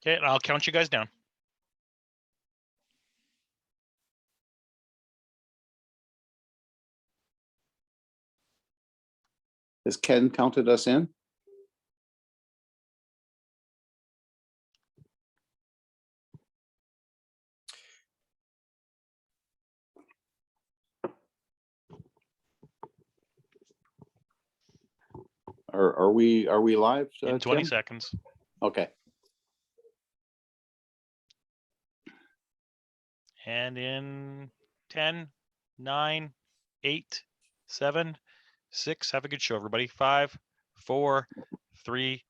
Okay, I'll count you guys down. Has Ken counted us in? Are we live? In 20 Tim? seconds. Okay. And in 10, 9, 8, 7, 6. Have a good show, everybody. 5, 4, 3.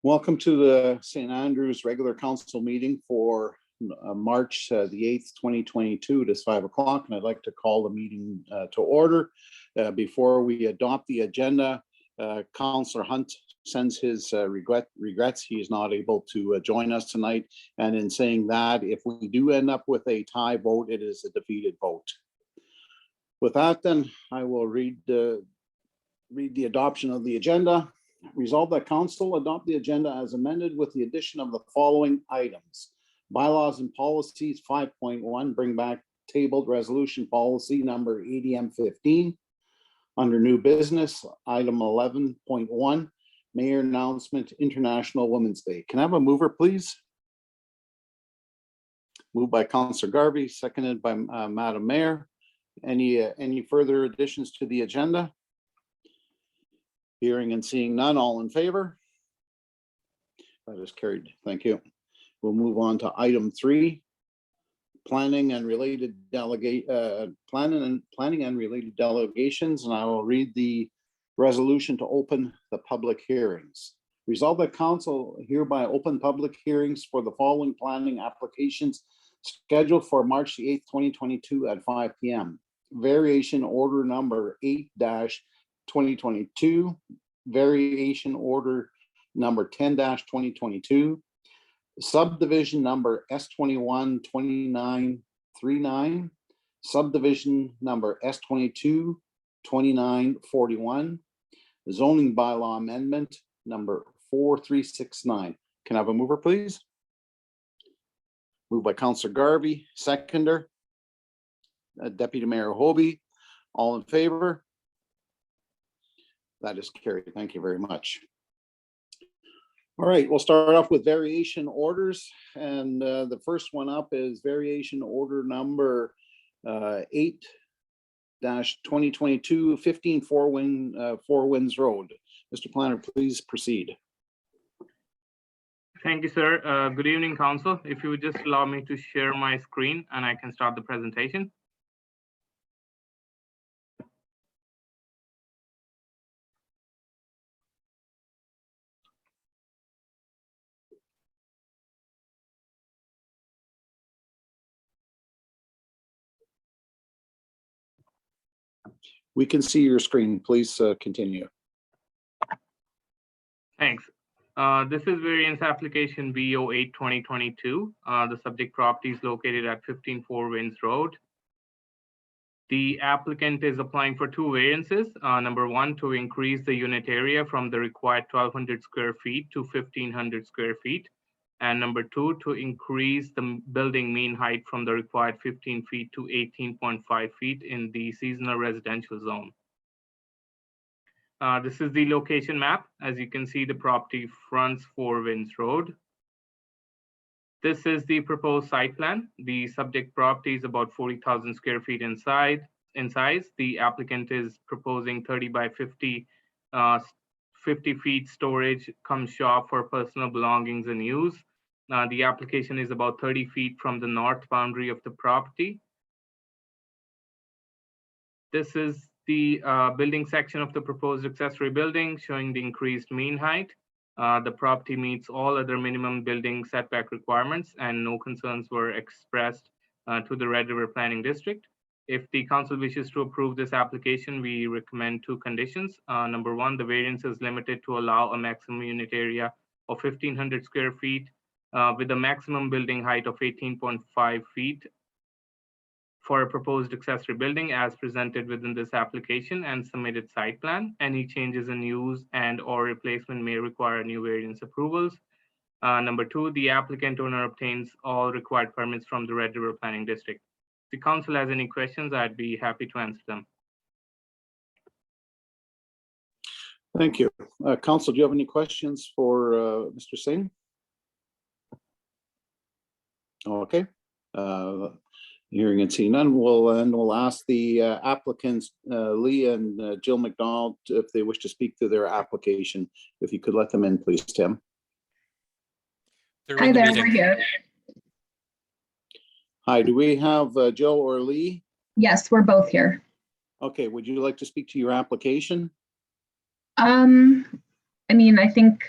Welcome to the St. Andrews regular council meeting for March the 8th, 2022. It is 5 o'clock, and I'd like to call the meeting to order. Before we adopt the agenda, Councillor Hunt sends his regrets. He is not able to join us tonight. And in saying that, if we do end up with a tie vote, it is a defeated vote. With that, then I will read the adoption of the agenda. Resolve that council adopt the agenda as amended with the addition of the following items. Bylaws and policies 5.1, bring back tabled resolution policy number ADM 15. Under new business, item 11.1, mayor announcement, International Women's Day. Can I have a mover, please? Moved by Councillor Garvey, seconded by Madam Mayor. Any further additions to the agenda? Hearing and seeing none, all in favor? That is carried. Thank you. We'll move on to item 3, planning and related delegations, and I will read the resolution to open the public hearings. Resolve that council hereby open public hearings for the following planning applications scheduled for March the 8th, 2022 at 5 p.m. Variation order number 8-2022, variation order number 10-2022, subdivision number S21-2939, subdivision number S22-2941, zoning bylaw amendment number 4369. Can I have a mover, please? Moved by Councillor Garvey, seconder, Deputy Mayor Hobie. All in favor? That is carried. Thank you very much. All right, we'll start off with variation orders, and the first one up is variation order number 8-2022, 15 Four Winds Road. Mr. Planner, please proceed. Thank you, sir. Good evening, Council. If you would just allow me to share my screen and I can start the presentation. We can see your screen. Please continue. Thanks. This is variance application BO 8-2022. The subject property is located at 15 Four Winds Road. The applicant is applying for 2 variances. Number 1, to increase the unit area from the required 1,200 square feet to 1,500 square feet. And number 2, to increase the building mean height from the required 15 feet to 18.5 feet in the seasonal residential zone. This is the location map. As you can see, the property fronts Four Winds Road. This is the proposed site plan. The subject property is about 40,000 square feet in size. The applicant is proposing 30 by 50 feet storage cum shop for personal belongings and use. The application is about 30 feet from the north boundary of the property. This is the building section of the proposed accessory building showing the increased mean height. The property meets all other minimum building setback requirements and no concerns were expressed to the Red River Planning District. If the council wishes to approve this application, we recommend 2 conditions. Number 1, the variance is limited to allow a maximum unit area of 1,500 square feet with a maximum building height of 18.5 feet for a proposed accessory building as presented within this application and submitted site plan. Any changes in use and or replacement may require new variance approvals. Number 2, the applicant owner obtains all required permits from the Red River Planning District. If the council has any questions, I'd be happy to answer them. Thank you. Council, do you have any questions for Mr. Singh? Okay. Hearing and seeing none, we'll ask the applicants, Lee and Jill McDonald, if they wish to speak to their application. If you could let them in, please, Tim. Hi there, we're here. Hi, do we have Jill or Lee? Yes, we're both here. Okay, would you like to speak to your application? I mean, I think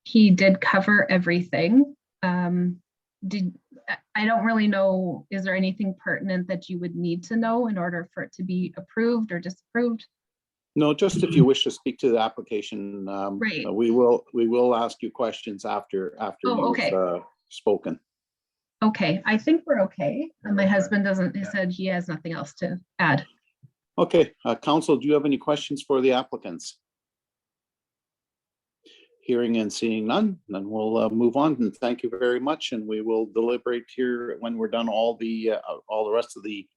he did cover everything. I don't really know, is there anything pertinent that you would need to know in order for it to be approved or disapproved? No, just if you wish to speak to the application, Right. we will ask you questions after you've spoken. Okay, I think we're okay. My husband he said he has nothing else to add. Okay, council, do you have any questions for the applicants? Hearing and seeing none, then we'll move on, and thank you very much, and we will deliberate here when we're done all the rest of the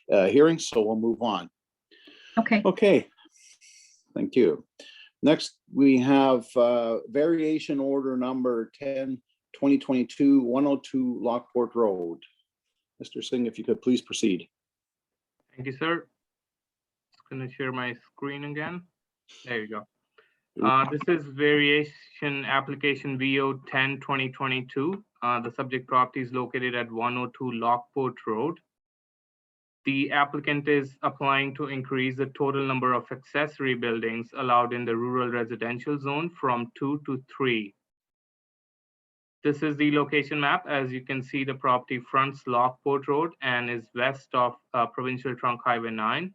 hearings, so we'll move on. Okay. Okay, thank you. Next, we have variation order number 10/2022-102 Lockport Road. Mr. Singh, if you could please proceed. Thank you, sir. Just going to share my screen again. There you go. This is variation application VO 10/2022. The subject property is located at 102 Lockport Road. The applicant is applying to increase the total number of accessory buildings allowed in the rural residential zone from 2 to 3. This is the location map. As you can see, the property fronts Lockport Road and is west of Provincial Trunk Highway 9.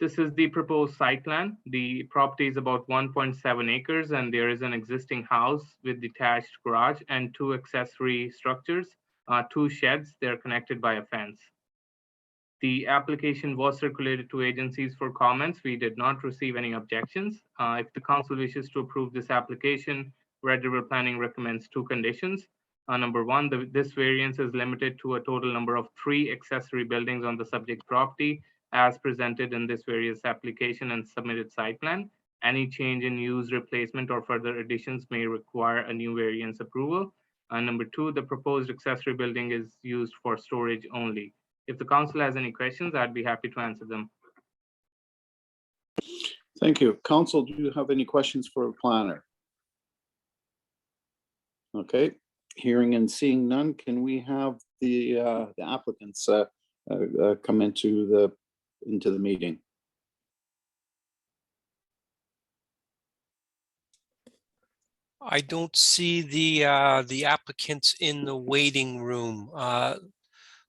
This is the proposed site plan. The property is about 1.7 acres and there is an existing house with detached garage and 2 accessory structures, 2 sheds. They're connected by a fence. The application was circulated to agencies for comments. We did not receive any objections. If the council wishes to approve this application, Red River Planning recommends 2 conditions. Number 1, this variance is limited to a total number of 3 accessory buildings on the subject property as presented in this various application and submitted site plan. Any change in use, replacement, or further additions may require a new variance approval. Number 2, the proposed accessory building is used for storage only. If the council has any questions, I'd be happy to answer them. Thank you. Council, do you have any questions for the planner? Okay, hearing and seeing none, can we have the applicants come into the meeting? I don't see the applicants in the waiting room.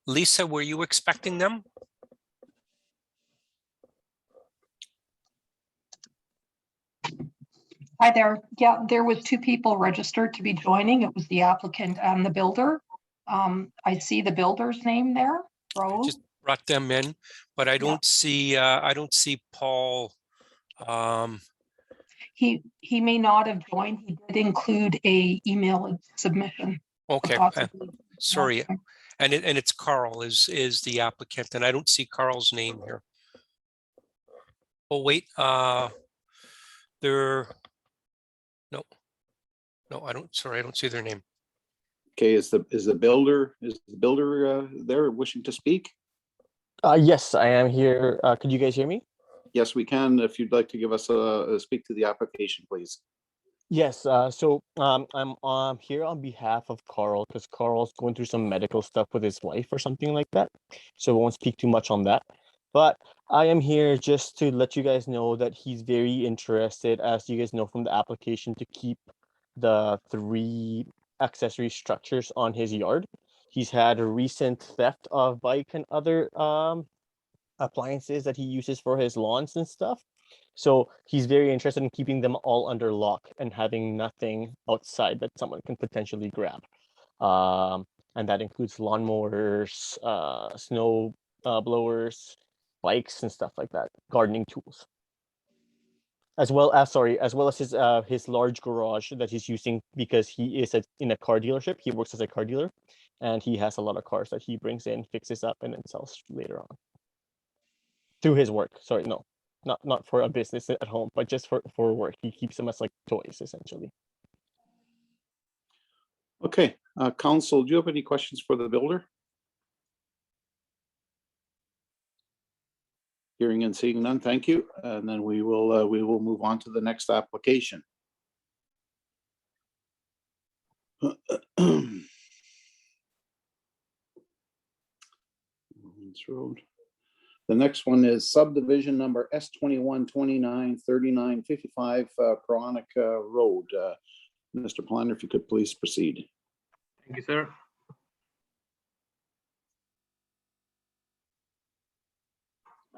Lisa, were you expecting them? Hi there. Yeah, there was 2 people registered to be joining. It was the applicant and the builder. I see the builder's name there. I just brought them in, but I don't see Paul. He may not have joined. He did include a email submission. Okay, sorry, and it's Carl is the applicant, and I don't see Carl's name here. Oh wait, no, I don't. Sorry, I don't see their name. Okay, is the builder there wishing to speak? Yes, I am here. Could you guys hear me? Yes, we can. If you'd like to give us speak to the application, please. Yes. So I'm here on behalf of Carl because Carl's going through some medical stuff with his wife or something like that. So I won't speak too much on that. But I am here just to let you guys know that he's very interested, as you guys know from the application, to keep the 3 accessory structures on his yard. He's had a recent theft of bike and other appliances that he uses for his lawns and stuff. So he's very interested in keeping them all under lock and having nothing outside that someone can potentially grab. And and that includes lawnmowers, snow blowers, bikes, and stuff like that, gardening tools. As well as his large garage that he's using because he is in a car dealership. He works as a car dealer, and he has a lot of cars that he brings in, fixes up, and then sells later on through his work. Sorry, no, not for a business at home, but just for work. He keeps them as like toys, essentially. Okay, council, do you have any questions for the builder? Hearing and seeing none, thank you. And then we will move on to the next application. Road. The next one is subdivision number S21293955 Veronica Road. Mr. Planner, if you could please proceed. Thank you, sir.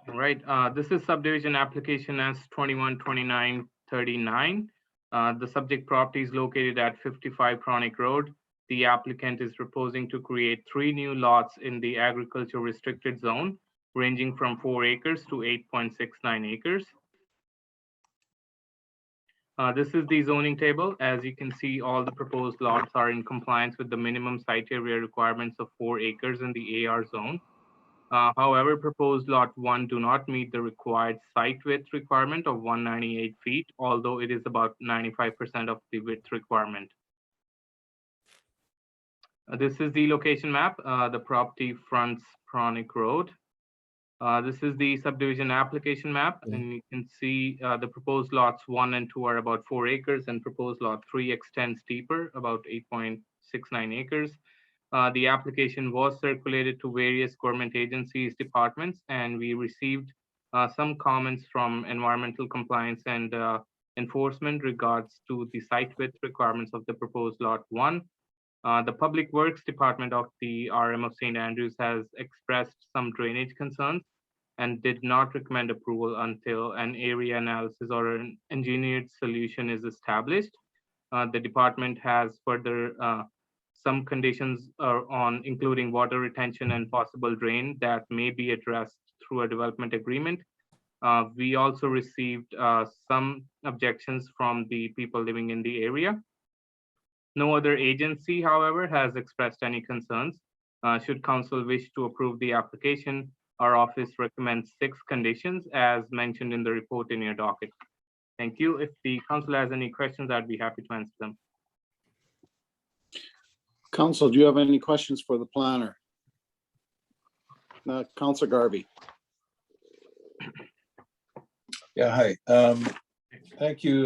All right, this is subdivision application S212939. The subject property is located at 55 Chronic Road. The applicant is proposing to create 3 new lots in the agriculture restricted zone, ranging from 4 acres to 8.69 acres. This is the zoning table. As you can see, all the proposed lots are in compliance with the minimum site area requirements of 4 acres in the AR zone. However, proposed lot 1 do not meet the required site width requirement of 198 feet, although it is about 95% of the width requirement. This is the location map. The property fronts Chronic Road. This is the subdivision application map, and you can see the proposed lots 1 and 2 are about 4 acres, and proposed lot 3 extends deeper, about 8.69 acres. The application was circulated to various government agencies, departments, and we received some comments from environmental compliance and enforcement regards to the site width requirements of the proposed lot 1. The Public Works Department of the RM of St. Andrews has expressed some drainage concerns and did not recommend approval until an area analysis or an engineered solution is established. The department has further some conditions on including water retention and possible drain that may be addressed through a development agreement. We also received some objections from the people living in the area. No other agency, however, has expressed any concerns. Should council wish to approve the application, our office recommends 6 conditions as mentioned in the report in your docket. Thank you. If the council has any questions, I'd be happy to answer them. Council, do you have any questions for the planner? Councilor Garvey. Yeah, hi. Thank you,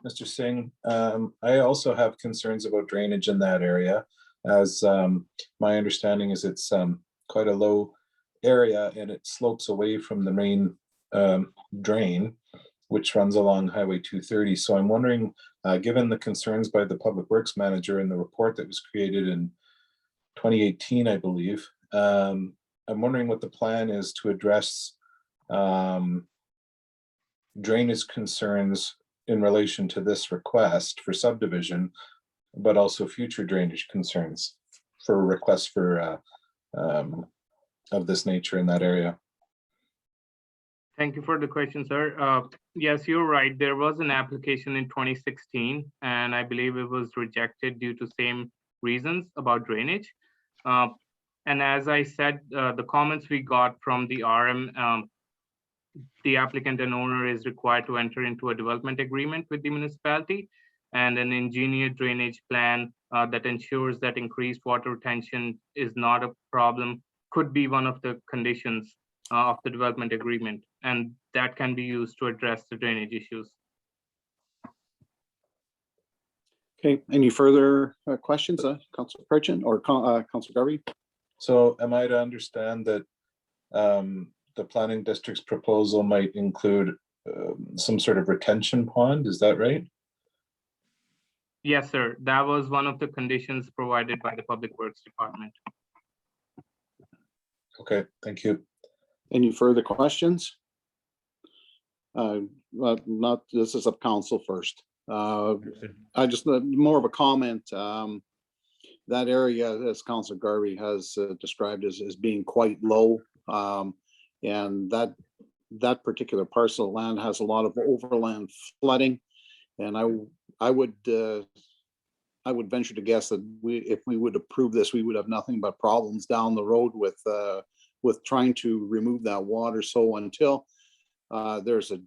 Mr. Singh. I also have concerns about drainage in that area, as my understanding is it's quite a low area and it slopes away from the main drain, which runs along Highway 230. So I'm wondering, given the concerns by the Public Works Manager in the report that was created in 2018, I believe, I'm wondering what the plan is to address drainage concerns in relation to this request for subdivision, but also future drainage concerns for requests for of this nature in that area. Thank you for the question, sir. Yes, you're right. There was an application in 2016, and I believe it was rejected due to same reasons about drainage. And as I said, the comments we got from the RM, the applicant and owner is required to enter into a development agreement with the municipality and an engineered drainage plan that ensures that increased water retention is not a problem, could be one of the conditions of the development agreement, and that can be used to address the drainage issues. Okay, any further questions, Councilor Purchin or Councilor Garvey? So am I to understand that the planning district's proposal might include some sort of retention pond? Is that right? Yes, sir. That was one of the conditions provided by the Public Works Department. Okay, thank you. Any further questions? Not, this is up council first. I just more of a comment. that area, as Councilor Garvey has described, as being quite low. And that particular parcel of land has a lot of overland flooding. And I would venture to guess that if we would approve this, we would have nothing but problems down the road with trying to remove that water. So until there's an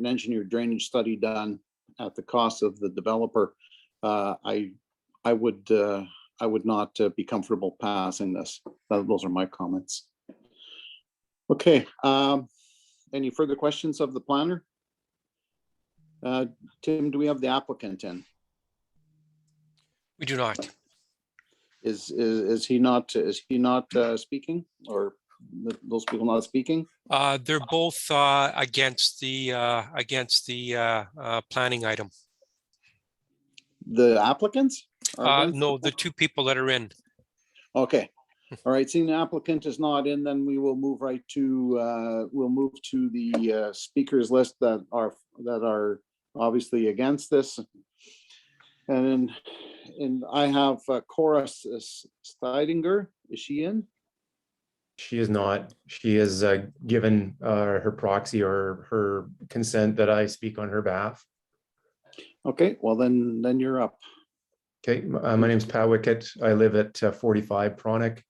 engineered drainage study done at the cost of the developer, I would not be comfortable passing this. Those are my comments. Okay. Any further questions of the planner? Tim, do we have the applicant in? We do not. Is he not speaking, or those people not speaking? They're both against the planning item. The applicants? are against No, the the two people that are in. Okay. All right. Seeing the applicant is not in, then we will move right to the speakers list that are obviously against this. And I have Cora Steidinger. Is she in? She is not. She has given her proxy or her consent that I speak on her behalf. Okay, well then you're up. Okay, my name is Pat Wickett. I live at 45 Pronic.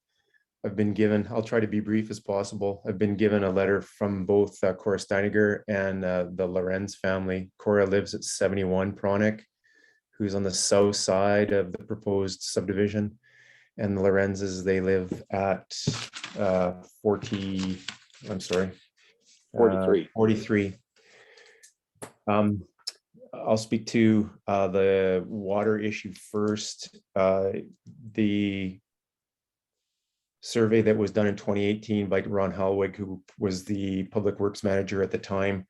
I've been given, I'll try to be brief as possible. I've been given a letter from both Cora Steiniger and the Lorenz family. Cora lives at 71 Pronic, who's on the south side of the proposed subdivision. And the Lorenzes, they live at 43. 43. I'll speak to the water issue first. The survey that was done in 2018 by Ron Halwig, who was the public works manager at the time,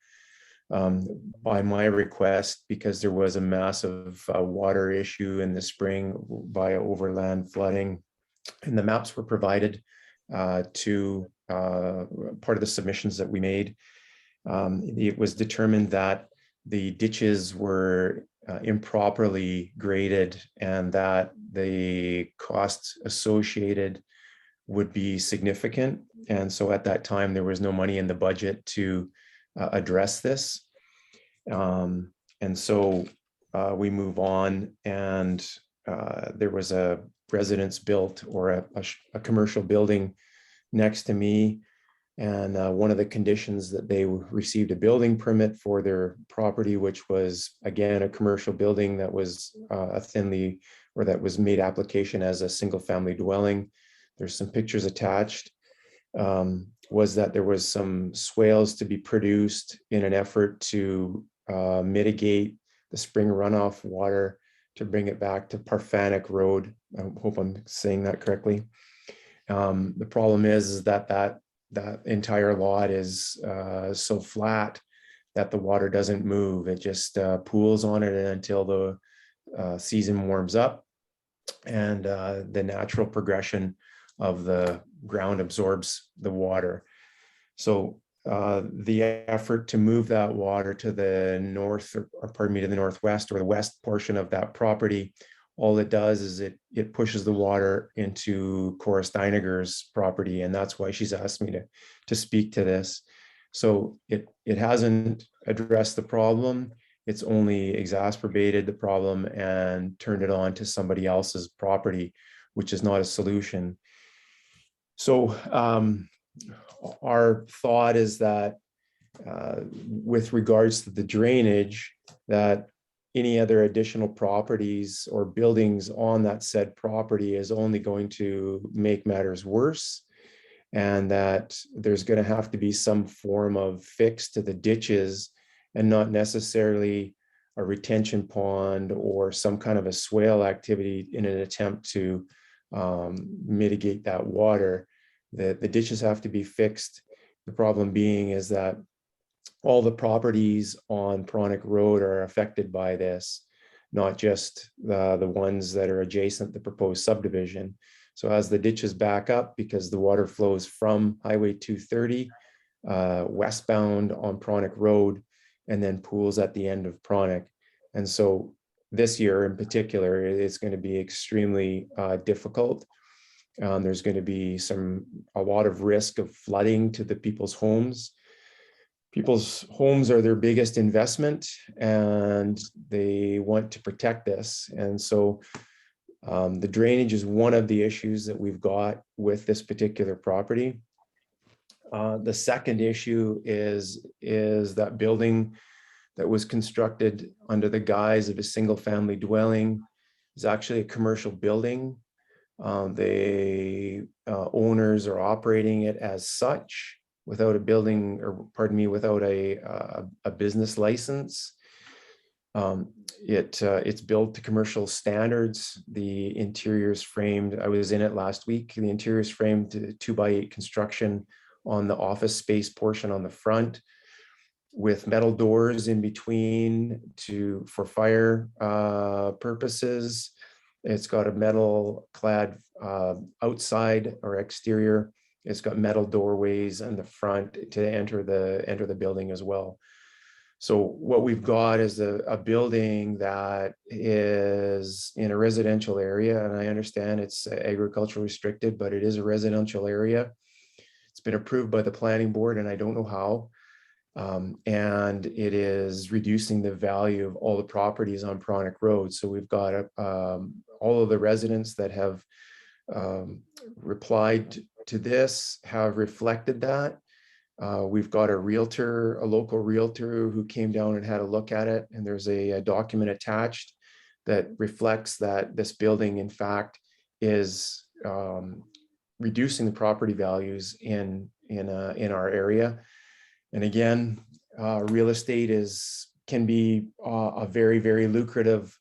by my request, because there was a massive water issue in the spring via overland flooding, and the maps were provided to part of the submissions that we made. It was determined that the ditches were improperly graded and that the costs associated would be significant. And so at that time, there was no money in the budget to address this. And so we move on, and there was a residence built, or a commercial building next to me. And one of the conditions that they received a building permit for their property, which was, again, a commercial building that was that was made application as a single family dwelling. There's some pictures attached. Was that there was some swales to be produced in an effort to mitigate the spring runoff water to bring it back to Parfanic Road. I hope I'm saying that correctly. The problem is that entire lot is so flat that the water doesn't move. It just pools on it until the season warms up, and the natural progression of the ground absorbs the water. So the effort to move that water to the north, or pardon me, to the northwest or the west portion of that property, all it does is it pushes the water into Cora Steiniger's property, and that's why she's asked me to speak to this. So it hasn't addressed the problem. It's only exacerbated the problem and turned it on to somebody else's property, which is not a solution. So our thought is that with regards to the drainage, that any other additional properties or buildings on that said property is only going to make matters worse, and that there's going to have to be some form of fix to the ditches, and not necessarily a retention pond or some kind of a swale activity in an attempt to mitigate that water. The ditches have to be fixed. The problem being is that all the properties on Pronic Road are affected by this, not just the ones that are adjacent to the proposed subdivision. So as the ditches back up, because the water flows from Highway 230 westbound on Pronic Road, and then pools at the end of Pronic. And so this year in particular, it's going to be extremely difficult. There's going to be a lot of risk of flooding to the people's homes. People's homes are their biggest investment, and they want to protect this. And so the drainage is one of the issues that we've got with this particular property. The second issue is that building that was constructed under the guise of a single family dwelling is actually a commercial building. The owners are operating it as such without a building, or pardon me, without a business license. It's built to commercial standards. The interior is framed, I was in it last week, the interior is framed to 2x8 construction on the office space portion on the front, with metal doors in between for fire purposes. It's got a metal clad outside or exterior. It's got metal doorways in the front to enter the building as well. So what we've got is a building that is in a residential area, and I understand it's agricultural restricted, but it is a residential area. It's been approved by the planning board, and I don't know how. And it is reducing the value of all the properties on Pronic Road. So we've got all of the residents that have replied to this have reflected that. We've got a local realtor who came down and had a look at it, and there's a document attached that reflects that this building, in fact, is reducing the property values in our area. And again, real estate can be a very, very lucrative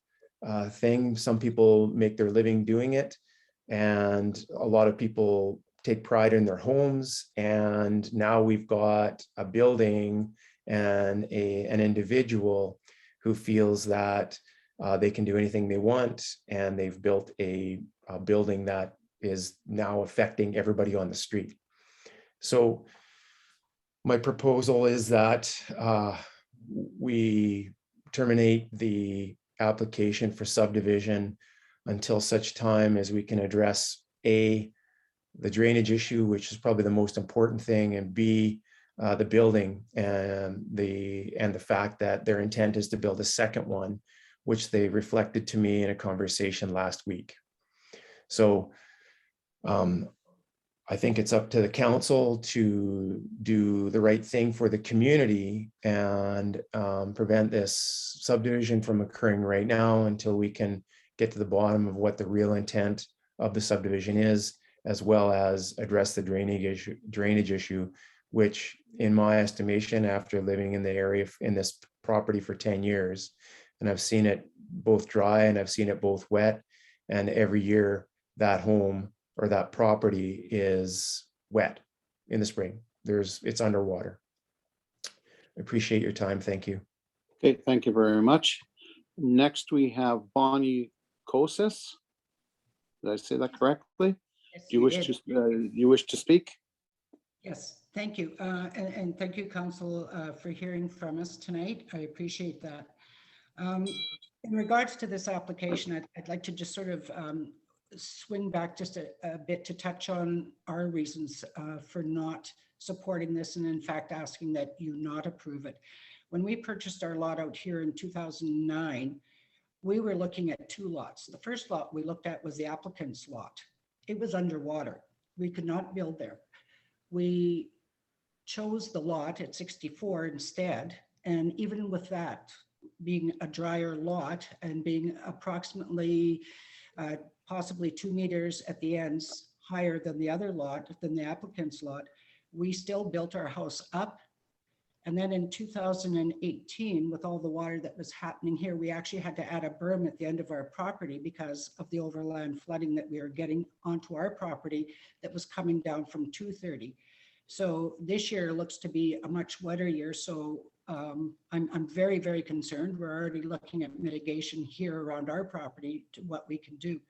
thing. Some people make their living doing it, and a lot of people take pride in their homes. And now we've got a building and an individual who feels that they can do anything they want, and they've built a building that is now affecting everybody on the street. So my proposal is that we terminate the application for subdivision until such time as we can address A, the drainage issue, which is probably the most important thing, and B, the building and the fact that their intent is to build a second one, which they reflected to me in a conversation last week. So I think it's up to the council to do the right thing for the community and prevent this subdivision from occurring right now until we can get to the bottom of what the real intent of the subdivision is, as well as address the drainage issue, which in my estimation, after living in the area in this property for 10 years, and I've seen it both dry and I've seen it both wet, and every year that home or that property is wet in the spring. It's underwater. I appreciate your time. Thank you. Okay, thank you very much. Next, we have Bonnie Kosis. Did I say that correctly? Yes, Do you wish to speak? Yes, thank you. And thank you, Council, for hearing from us tonight. I appreciate that. In regards to this application, I'd like to just sort of swing back just a bit to touch on our reasons for not supporting this, and in fact asking that you not approve it. When we purchased our lot out here in 2009, we were looking at two lots. The first lot we looked at was the applicant's lot. It was underwater. We could not build there. We chose the lot at 64 instead, and even with that being a drier lot and being approximately possibly 2 meters at the ends higher than the other lot, than the applicant's lot, we still built our house up. And then in 2018, with all the water that was happening here, we actually had to add a berm at the end of our property because of the overland flooding that we were getting onto our property that was coming down from 230. So this year looks to be a much wetter year. So I'm very, very concerned. We're already looking at mitigation here around our property to what we can do.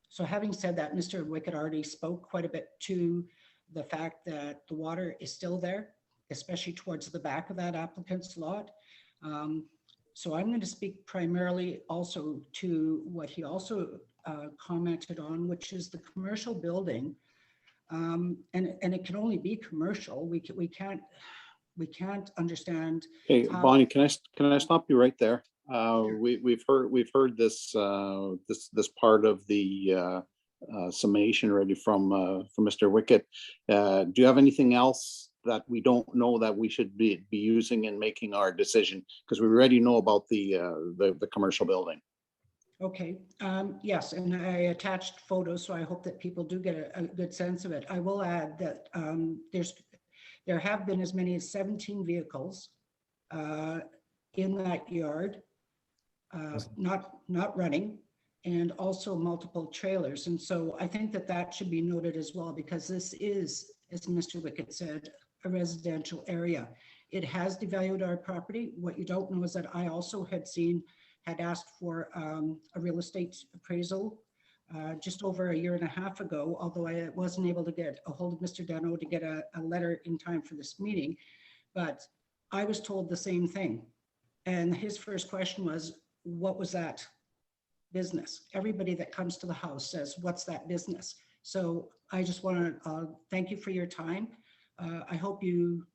So having said that, Mr. Wickett already spoke quite a bit to the fact that the water is still there, especially towards the back of that applicant's lot. So I'm going to speak primarily also to what he also commented on, which is the commercial building. And it can only be commercial. We can't understand. Hey, how- Bonnie, can I stop you right there? Sure. We've heard this this part of the summation already from Mr. Wickett. Do you have anything else that we don't know that we should be using in making our decision? Because we already know about the commercial building. Okay, yes, and I attached photos, so I hope that people do get a good sense of it. I will add that there have been as many as 17 vehicles in that yard, not running, and also multiple trailers. And so I think that that should be noted as well, because this is, as Mr. Wickett said, a residential area. It has devalued our property. What you don't know is that I also had asked for a real estate appraisal just over 1.5 years ago, although I wasn't able to get a hold of Mr. Dano to get a letter in time for this meeting. But I was told the same thing. And his first question was, what was that business? Everybody that comes to the house says, what's that business? So I just want to thank you for your time. I hope you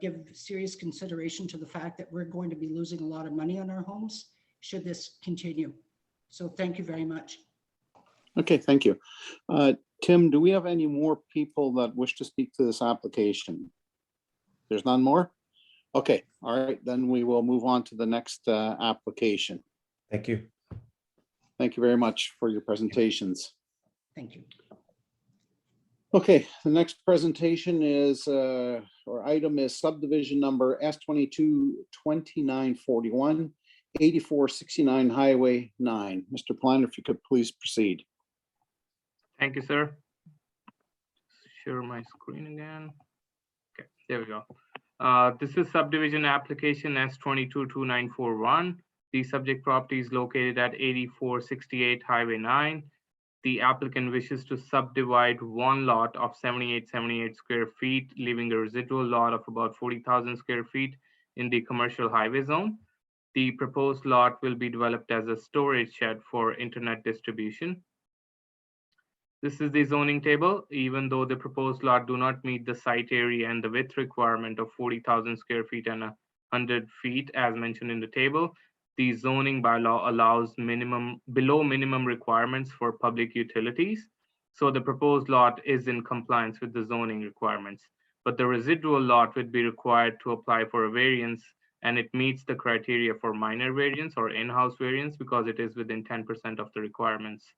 give serious consideration to the fact that we're going to be losing a lot of money on our homes should this continue. So thank you very much. Okay, thank you. Tim, do we have any more people that wish to speak to this application? There's none more? Okay, all right, then we will move on to the next application. Thank you. Thank you very much for your presentations. Thank you. Okay, the next presentation is, or item is subdivision number S222941, 8469 Highway 9. Mr. Planner, if you could please proceed. Thank you, sir. Share my screen again. Okay, there we go. This is subdivision application S222941. The subject property is located at 8468 Highway 9. The applicant wishes to subdivide one lot of 7878 square feet, leaving a residual lot of about 40,000 square feet in the commercial highway zone. The proposed lot will be developed as a storage shed for internet distribution. This is the zoning table. Even though the proposed lot do not meet the site area and the width requirement of 40,000 square feet and 100 feet as mentioned in the table, the zoning bylaw allows below minimum requirements for public utilities. So the proposed lot is in compliance with the zoning requirements, but the residual lot would be required to apply for a variance, and it meets the criteria for minor variance or in-house variance because it is within 10% of the requirements.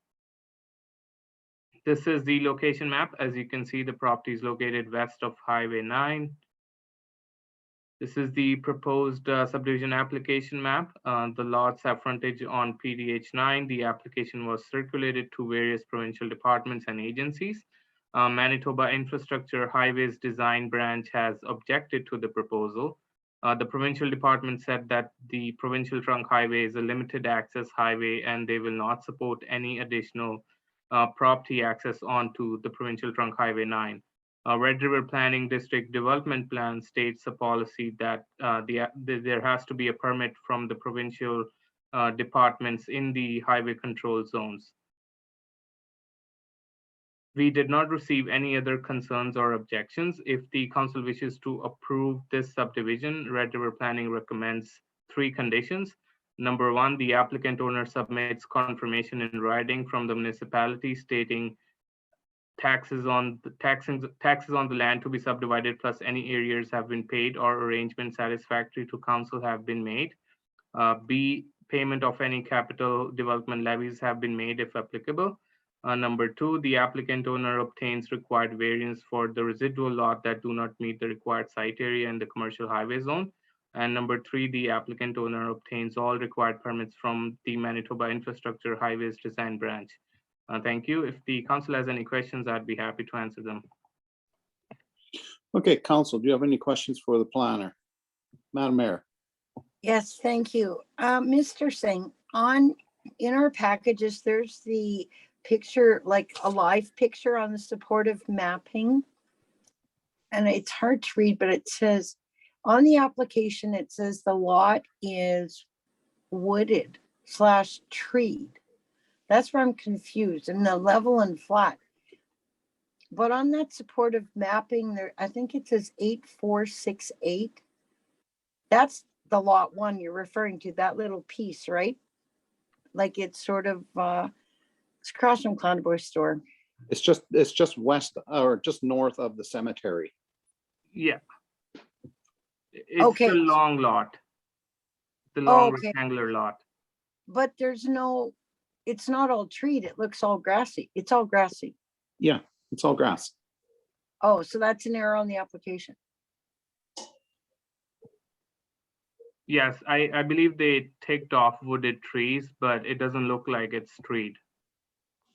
This is the location map. As you can see, the property is located west of Highway 9. This is the proposed subdivision application map. The lots have frontage on PDH 9. The application was circulated to various provincial departments and agencies. Manitoba Infrastructure Highways Design Branch has objected to the proposal. The provincial department said that the provincial trunk highway is a limited access highway and they will not support any additional property access onto the provincial trunk highway 9. Red River Planning District Development Plan states a policy that there has to be a permit from the provincial departments in the highway control zones. We did not receive any other concerns or objections. If the council wishes to approve this subdivision, Red River Planning recommends 3 conditions. Number 1, the applicant owner submits confirmation in writing from the municipality stating taxes on the land to be subdivided plus any arrears have been paid or arrangements satisfactory to council have been made. B, payment of any capital development levies have been made if applicable. Number 2, the applicant owner obtains required variance for the residual lot that do not meet the required site area in the commercial highway zone. And number 3, the applicant owner obtains all required permits from the Manitoba Infrastructure Highways Design Branch. Thank you. If the council has any questions, I'd be happy to answer them. Okay, council, do you have any questions for the planner? Madam Mayor. Yes, thank you. Mr. Singh, in our packages, there's the picture, like a live picture on the supportive mapping. And it's hard to read, but it says, on the application, it says the lot is wooded / treed. That's where I'm confused, and the level and flat. But on that supportive mapping there, I think it says 8468. That's the lot 1 you're referring to, that little piece, right? Like it's sort of, it's across from Clandeboye store. It's just west or just north of the cemetery. Yeah. It's Okay. the long lot. The long Okay. rectangular lot. But there's no, it's not all treed. It looks all grassy. It's all grassy. Yeah, it's all grass. Oh, so that's an error on the application. Yes, I believe they ticked off wooded trees, but it doesn't look like it's treed.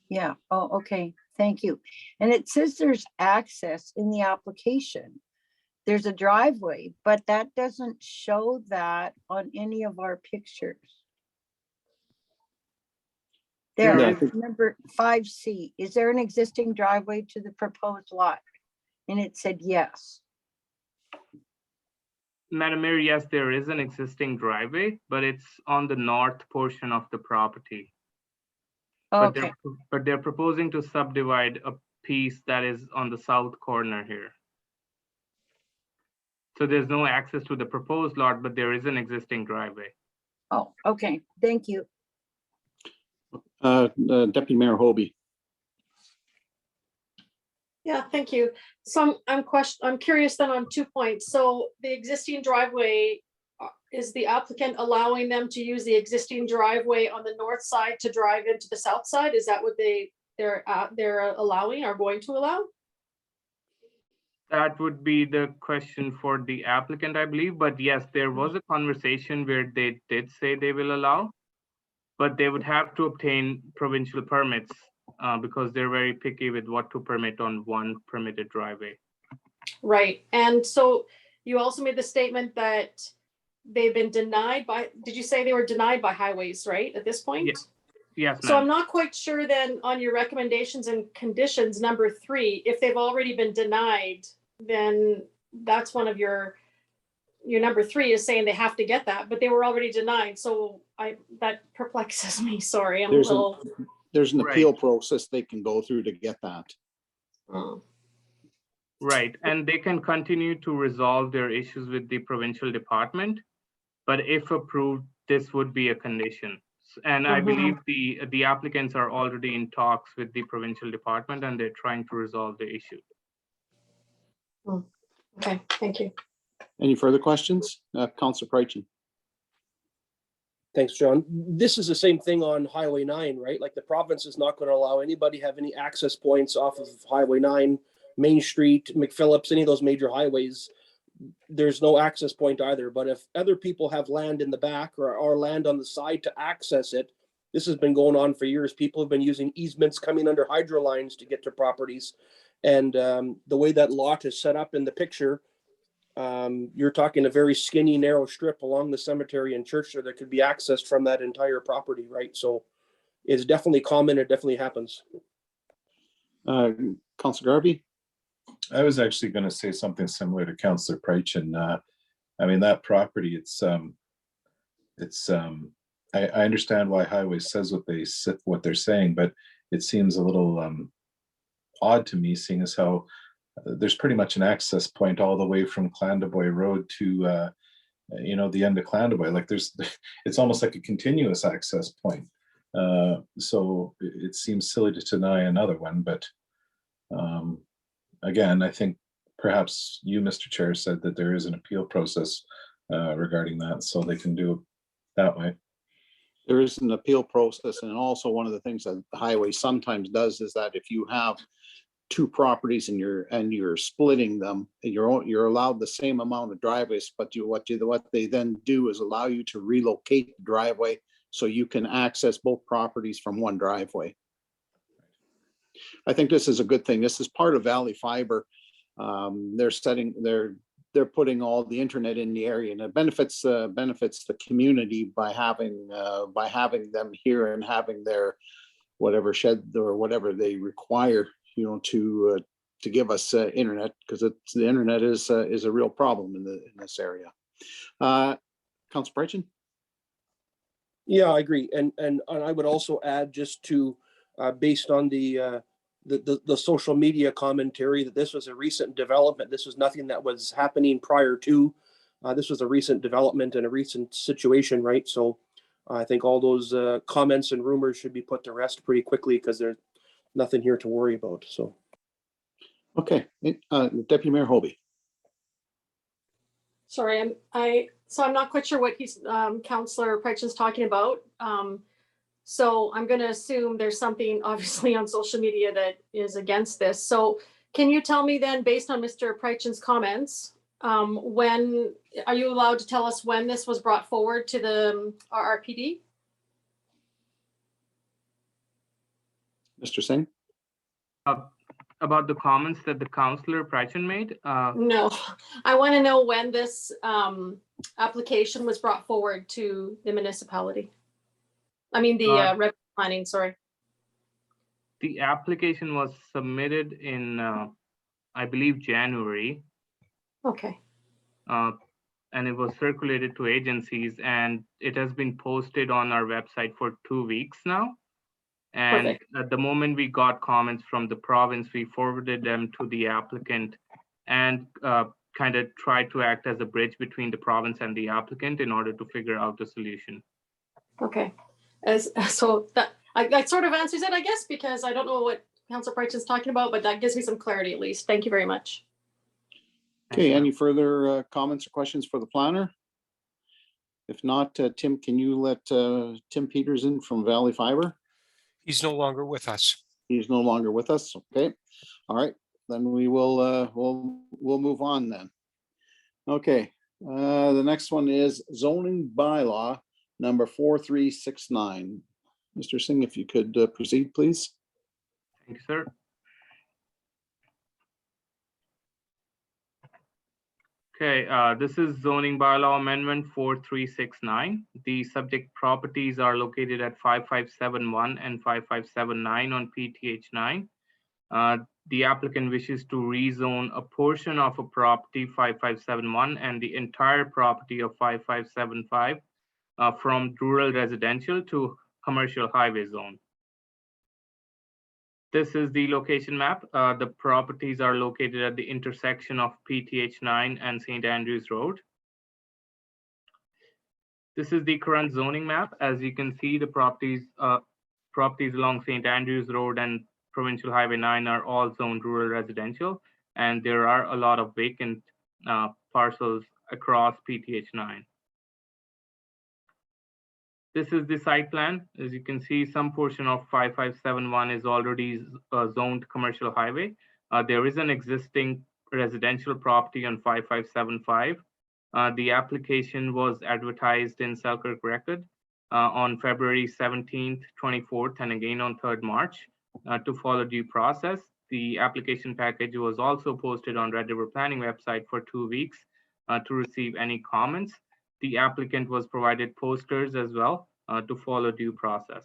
Yeah. Oh, okay. Thank you. And it says there's access in the application. There's a driveway, but that doesn't show that on any of our pictures. There, Yeah, I think- number 5C, is there an existing driveway to the proposed lot? And it said yes. Madam Mayor, yes, there is an existing driveway, but it's on the north portion of the property. Okay, But they're proposing to subdivide a piece that is on the south corner here. So there's no access to the proposed lot, but there is an existing driveway. oh, okay, thank you. Deputy Mayor Hobie. Yeah, thank you. So I'm curious then on 2 points. So the existing driveway, is the applicant allowing them to use the existing driveway on the north side to drive into the south side? Is that what they're allowing or going to allow? That would be the question for the applicant, I believe. But yes, there was a conversation where they did say they will allow, but they would have to obtain provincial permits because they're very picky with what to permit on one permitted driveway. Right. And so you also made the statement that they've been denied by, did you say they were denied by highways, right, at this point? Yeah. Yes, So I'm ma'am. not quite sure then on your recommendations and conditions, number 3, if they've already been denied, then that's one of your number 3 is saying they have to get that, but they were already denied. So that perplexes me. Sorry, I'm a little. There's an Right. appeal process they can go through to get that. Oh. Right, and they can continue to resolve their issues with the provincial department, but if approved, this would be a condition. And I believe the applicants are already in talks with the provincial department and they're trying to resolve the issue. Okay, thank you. Any further questions? Councillor Prychin. Thanks, John. This is the same thing on Highway 9, right? Like the province is not going to allow anybody have any access points off of Highway 9, Main Street, McPhillips, any of those major highways. There's no access point either. But if other people have land in the back or land on the side to access it, this has been going on for years. People have been using easements coming under hydro lines to get to properties. And the way that lot is set up in the picture, you're talking a very skinny, narrow strip along the cemetery and church there that could be accessed from that entire property, right? So it's definitely common. It definitely happens. Councillor Garvey. I was actually going to say something similar to Councillor Prychin. I mean, that property, I understand why Highway says what they're saying, but it seems a little odd to me, seeing as how there's pretty much an access point all the way from Clandeboye Road to the end of Clandeboye. Like it's almost like a continuous access point. So it seems silly to deny another one, but again, I think perhaps you, Mr. Chair, said that there is an appeal process regarding that, so they can do it that way. There is an appeal process, and also one of the things that the highway sometimes does is that if you have 2 properties and you're splitting them, and you're allowed the same amount of driveways, but what they then do is allow you to relocate the driveway so you can access both properties from one driveway. I think this is a good thing. This is part of Valley Fiber. They're putting all the internet in the area, and it benefits the community by having them here and having their whatever shed or whatever they require, to give us internet, because the internet is a real problem in this area. Councillor Prychin. Yeah, I agree. And I would also add just to, based on the social media commentary, that this was a recent development. This was nothing that was happening prior to. This was a recent development and a recent situation, right? So I think all those comments and rumors should be put to rest pretty quickly because there's nothing here to worry about. So. Okay, Deputy Mayor Hobie. Sorry, I'm not quite sure what he's, Councillor Prychin's talking about. So I'm gonna assume there's something obviously on social media that is against this. So can you tell me then, based on Mr. Prychin's comments, when, are you allowed to tell us when this was brought forward to the RRPD? Mr. Singh? About the comments that the Councillor Prychin made? No, I want to know when this application was brought forward to the municipality. I mean, the revenue planning, sorry. The application was submitted in, I believe, January. Okay. And it was circulated to agencies, and it has been posted on our website for 2 weeks now. And Perfect. at the moment we got comments from the province, we forwarded them to the applicant and kind of tried to act as a bridge between the province and the applicant in order to figure out a solution. Okay. So that sort of answers it, I guess, because I don't know what Councilor Prychin is talking about, but that gives me some clarity at least. Thank you very much. Okay, any further comments or questions for the planner? If not, Tim, can you let Tim Peters in from Valley Fiber? He's no longer with us. He's no longer with us. Okay, all right, then we will we'll move on then. Okay, the next one is zoning bylaw number 4369. Mr. Singh, if you could proceed, please. Thank you, sir. Okay, this is zoning bylaw amendment 4369. The subject properties are located at 5571 and 5579 on PTH9. The applicant wishes to rezone a portion of a property 5571 and the entire property of 5575 from rural residential to commercial highway zone. This is the location map. The properties are located at the intersection of PTH9 and St. Andrews Road. This is the current zoning map. As you can see, the properties along St. Andrews Road and Provincial Highway 9 are all zoned rural residential, and there are a lot of vacant parcels across PTH9. This is the site plan. As you can see, some portion of 5571 is already zoned commercial highway. There is an existing residential property on 5575. The application was advertised in Selkirk Record on February 17th, 24th, and again on 3rd March. To follow due process, the application package was also posted on Red River Planning website for 2 weeks to receive any comments. The applicant was provided posters as well to follow due process.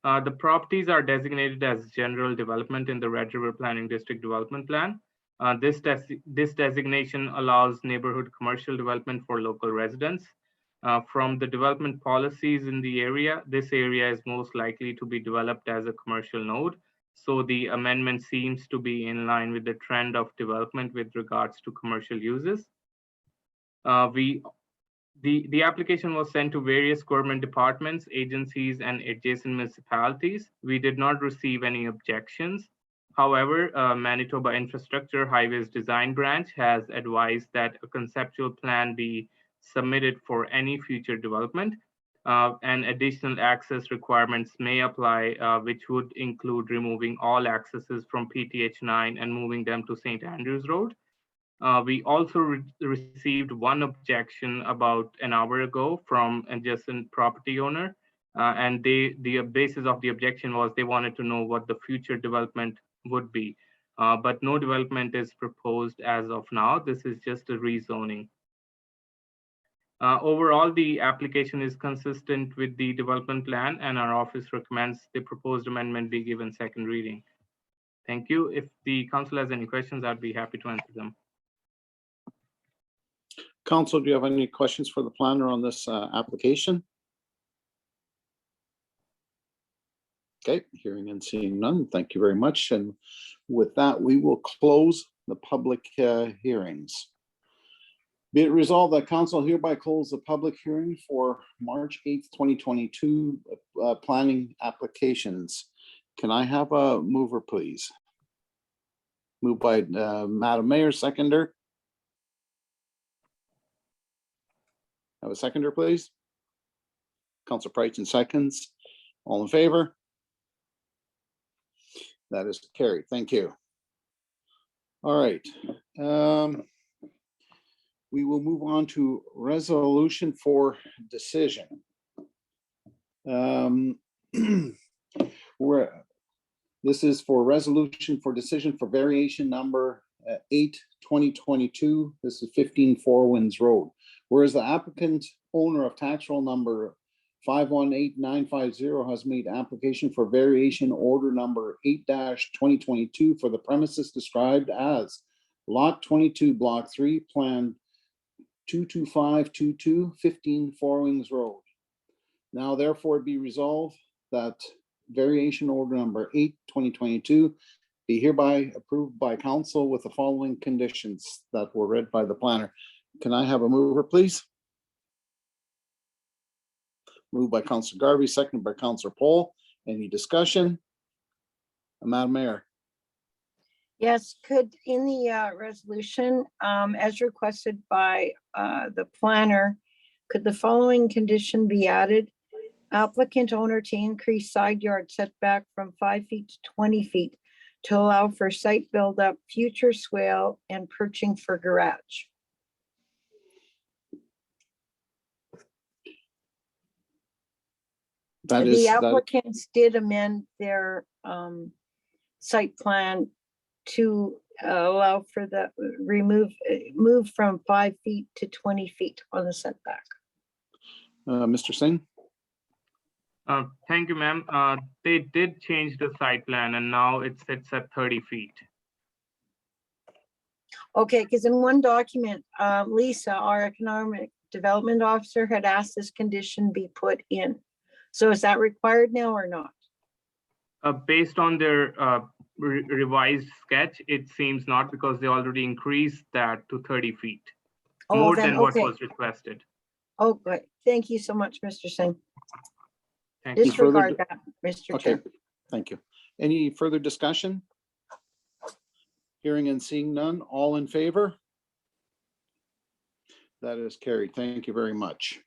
The properties are designated as general development in the Red River Planning District Development Plan. This designation allows neighborhood commercial development for local residents. From the development policies in the area, this area is most likely to be developed as a commercial node. So the amendment seems to be in line with the trend of development with regards to commercial uses. The application was sent to various government departments, agencies, and adjacent municipalities. We did not receive any objections. However, Manitoba Infrastructure Highways Design Branch has advised that a conceptual plan be submitted for any future development, and additional access requirements may apply, which would include removing all accesses from PTH9 and moving them to St. Andrews Road. We also received one objection about an hour ago from adjacent property owner, and the basis of the objection was they wanted to know what the future development would be, but no development is proposed as of now. This is just a rezoning. Overall, the application is consistent with the development plan, and our office recommends the proposed amendment be given second reading. Thank you. If the council has any questions, I'd be happy to answer them. Council, do you have any questions for the planner on this application? Okay, hearing and seeing none. Thank you very much. And with that, we will close the public hearings. Be it resolved that council hereby close the public hearing for March 8th, 2022 planning applications. Can I have a mover, please? Moved by Madam Mayor, seconder. Have a seconder, please. Councilor Pryton seconds. All in favor? That is carried. Thank you. All right. We will move on to resolution for decision. This is for resolution for decision for variation number 8/2022. This is 15 Four Winds Road. Whereas the applicant owner of tax roll number 518950 has made application for variation order number 8-2022 for the premises described as Lot 22, Block 3, Plan 22522, 15 Four Winds Road. Now therefore be resolved that variation order number 8/2022 be hereby approved by council with the following conditions that were read by the planner. Can I have a mover, please? Moved by Councilor Garvey, seconded by Councilor Paul. Any discussion? Madam Mayor. Yes, could in the resolution, as requested by the planner, could the following condition be added? Applicant owner to increase side yard setback from 5 feet to 20 feet to allow for site buildup, future swale, and perching for garage. The applicants did amend their site plan to allow for the move from 5 feet to 20 feet on the setback. Mr. Singh? Thank you, ma'am. They did change the site plan and now it sits at 30 feet. Okay, because in one document, Lisa, our economic development officer, had asked this condition be put in. So is that required now or not? Based on their revised sketch, it seems not, because they already increased that to 30 feet. More than what was requested. Oh, good. Thank you so much, Mr. Singh. Thank you. Disregard that, Mr. Okay, Chair. thank you. Any further discussion? Hearing and seeing none, all in favor? That is carried. Thank you very much.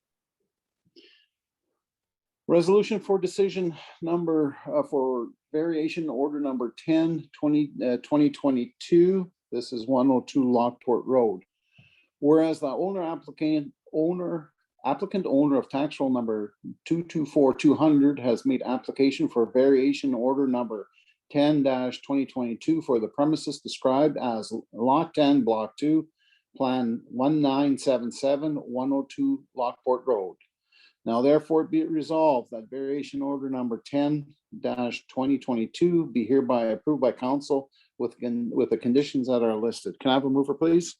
Resolution for decision number for variation order number 10/2022. This is 102 Lockport Road. Whereas the applicant owner of tax roll number 224200 has made application for variation order number 10-2022 for the premises described as Lot 10, Block 2, Plan 1977, 102 Lockport Road. Now therefore be it resolved that variation order number 10-2022 be hereby approved by council with the conditions that are listed. Can I have a mover, please?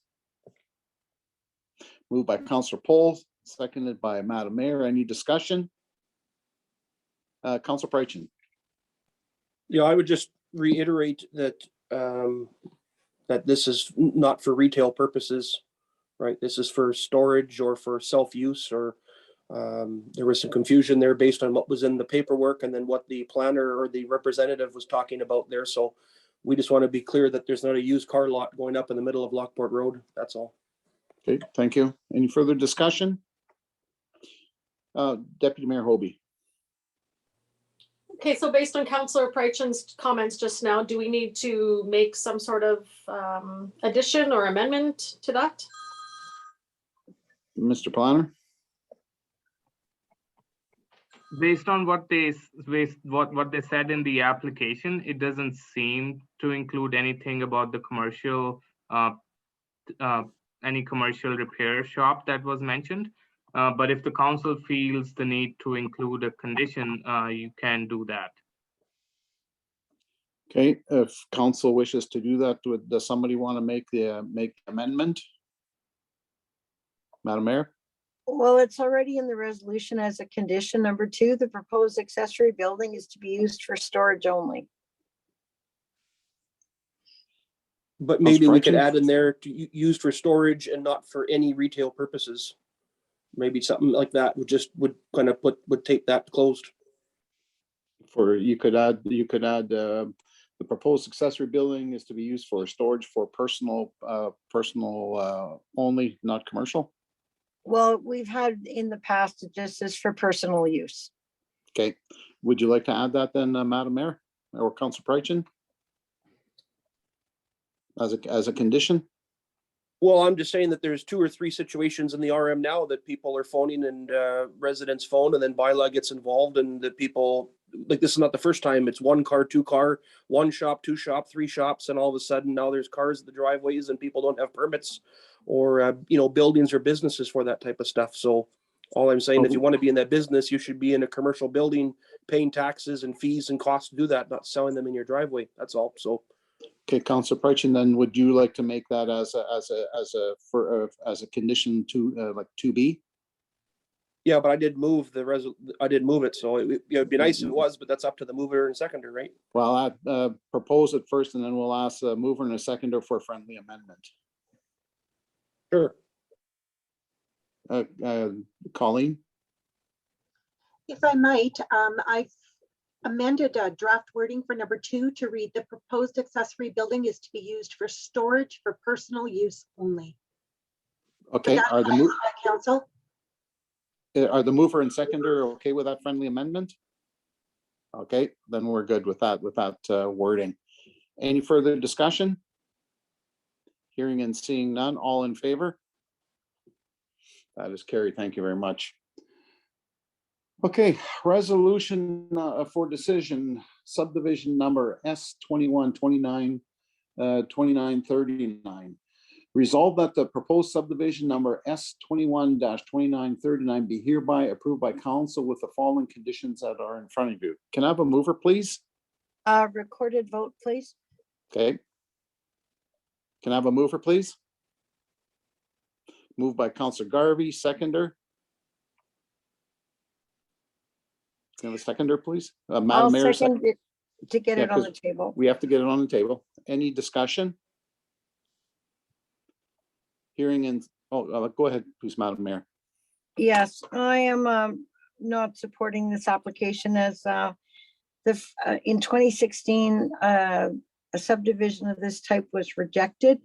Moved by Councilor Paul, seconded by Madam Mayor. Any discussion? Councilor Pryton. Yeah, I would just reiterate that that this is not for retail purposes, right? This is for storage or for self-use, or there was some confusion there based on what was in the paperwork and then what the planner or the representative was talking about there. So we just want to be clear that there's not a used car lot going up in the middle of Lockport Road. That's all. Okay, thank you. Any further discussion? Deputy Mayor Hobie. Okay, so based on Councillor Pryton's comments just now, do we need to make some sort of addition or amendment to that? Mr. Planner? Based on what they said in the application, it doesn't seem to include anything about the commercial, any commercial repair shop that was mentioned. But if the council feels the need to include a condition, you can do that. Okay, if council wishes to do that, does somebody want to make the amendment? Madam Mayor? Well, it's already in the resolution as a condition. Number 2, the proposed accessory building is to be used for storage only. But maybe we could Pritchett? add in there to used for storage and not for any retail purposes. Maybe something like that would kind of would take that closed. You could add the proposed accessory building is to be used for storage for personal only, not commercial. Well, we've had in the past, it just is for personal use. Okay, would you like to add that then, Madam Mayor or Council Pritchett? As a condition? Well, I'm just saying that there's 2 or 3 situations in the RM now that people are phoning and residents phone, and then Bylaw gets involved, and the people, like, this is not the first time. It's 1 car, 2 car, 1 shop, 2 shop, 3 shops, and all of a sudden now there's cars in the driveways and people don't have permits or buildings or businesses for that type of stuff. So all I'm saying, if you want to be in that business, you should be in a commercial building, paying taxes and fees and costs to do that, not selling them in your driveway. That's all. So. Okay, Councilor Pritchett, then would you like to make that as a condition to like 2B? Yeah, but I did move it, so it'd be nice if it was, but that's up to the mover and seconder, right? Well, I propose it first, and then we'll ask the mover and a seconder for a friendly amendment. Sure. Colleen? If I might, I've amended draft wording for number 2 to read: the proposed accessory building is to be used for storage for personal use only. Okay, are the mover and seconder okay with that friendly amendment? Okay, then we're good with that wording. Any further discussion? Hearing and seeing none, all in favor? That is carried. Thank you very much. Okay, resolution for decision, subdivision number S2129 2939. Resolved that the proposed subdivision number S21-2939 be hereby approved by council with the following conditions that are in front of you. Can I have a mover, please? Recorded vote, please. Okay. Can I have a mover, please? Moved by Councilor Garvey, seconder. Can I have a seconder, please? Madam I'll Mayor, second it to get Yeah, it on the 'cause table. we have to get it on the table. Any discussion? Hearing and, go ahead, please, Madam Mayor. Yes, I am not supporting this application as in 2016, a subdivision of this type was rejected.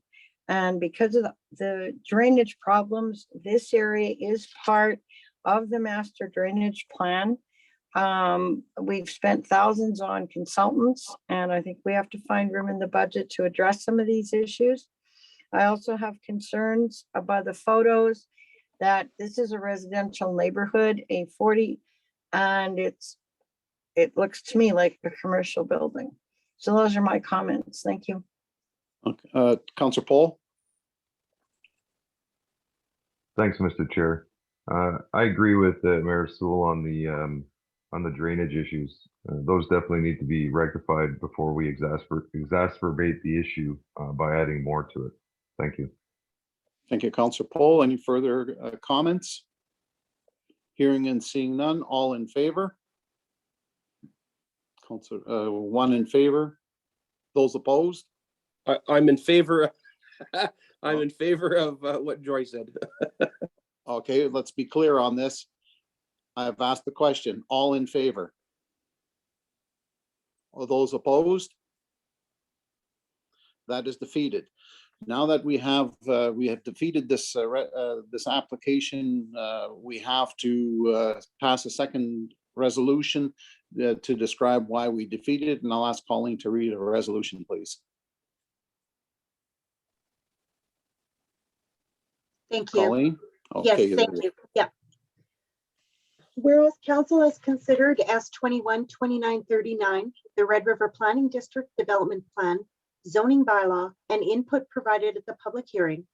And because of the drainage problems, this area is part of the master drainage plan. We've spent thousands on consultants, and I think we have to find room in the budget to address some of these issues. I also have concerns about the photos that this is a residential neighborhood, A40, and it looks to me like a commercial building. So those are my comments. Thank you. Okay, Councilor Paul. Thanks, Mr. Chair. I agree with Mayor Sewell on the drainage issues. Those definitely need to be rectified before we exacerbate the issue by adding more to it. Thank you. Thank you, Councilor Paul. Any further comments? Hearing and seeing none, all in favor? Councilor, 1 in favor. Those opposed? I'm in favor. I'm in favor of what Joy said. Okay, let's be clear on this. I've asked the question, all in favor? Are those opposed? That is defeated. Now that we have defeated this this application, we have to pass a second resolution to describe why we defeated it, and I'll ask Colleen to read a resolution, please. Thank you. Colleen? Yes, Okay, thank you. Yeah. Whereas council has considered S21-2939, the Red River Planning District Development Plan, zoning bylaw, and input provided at the public hearing,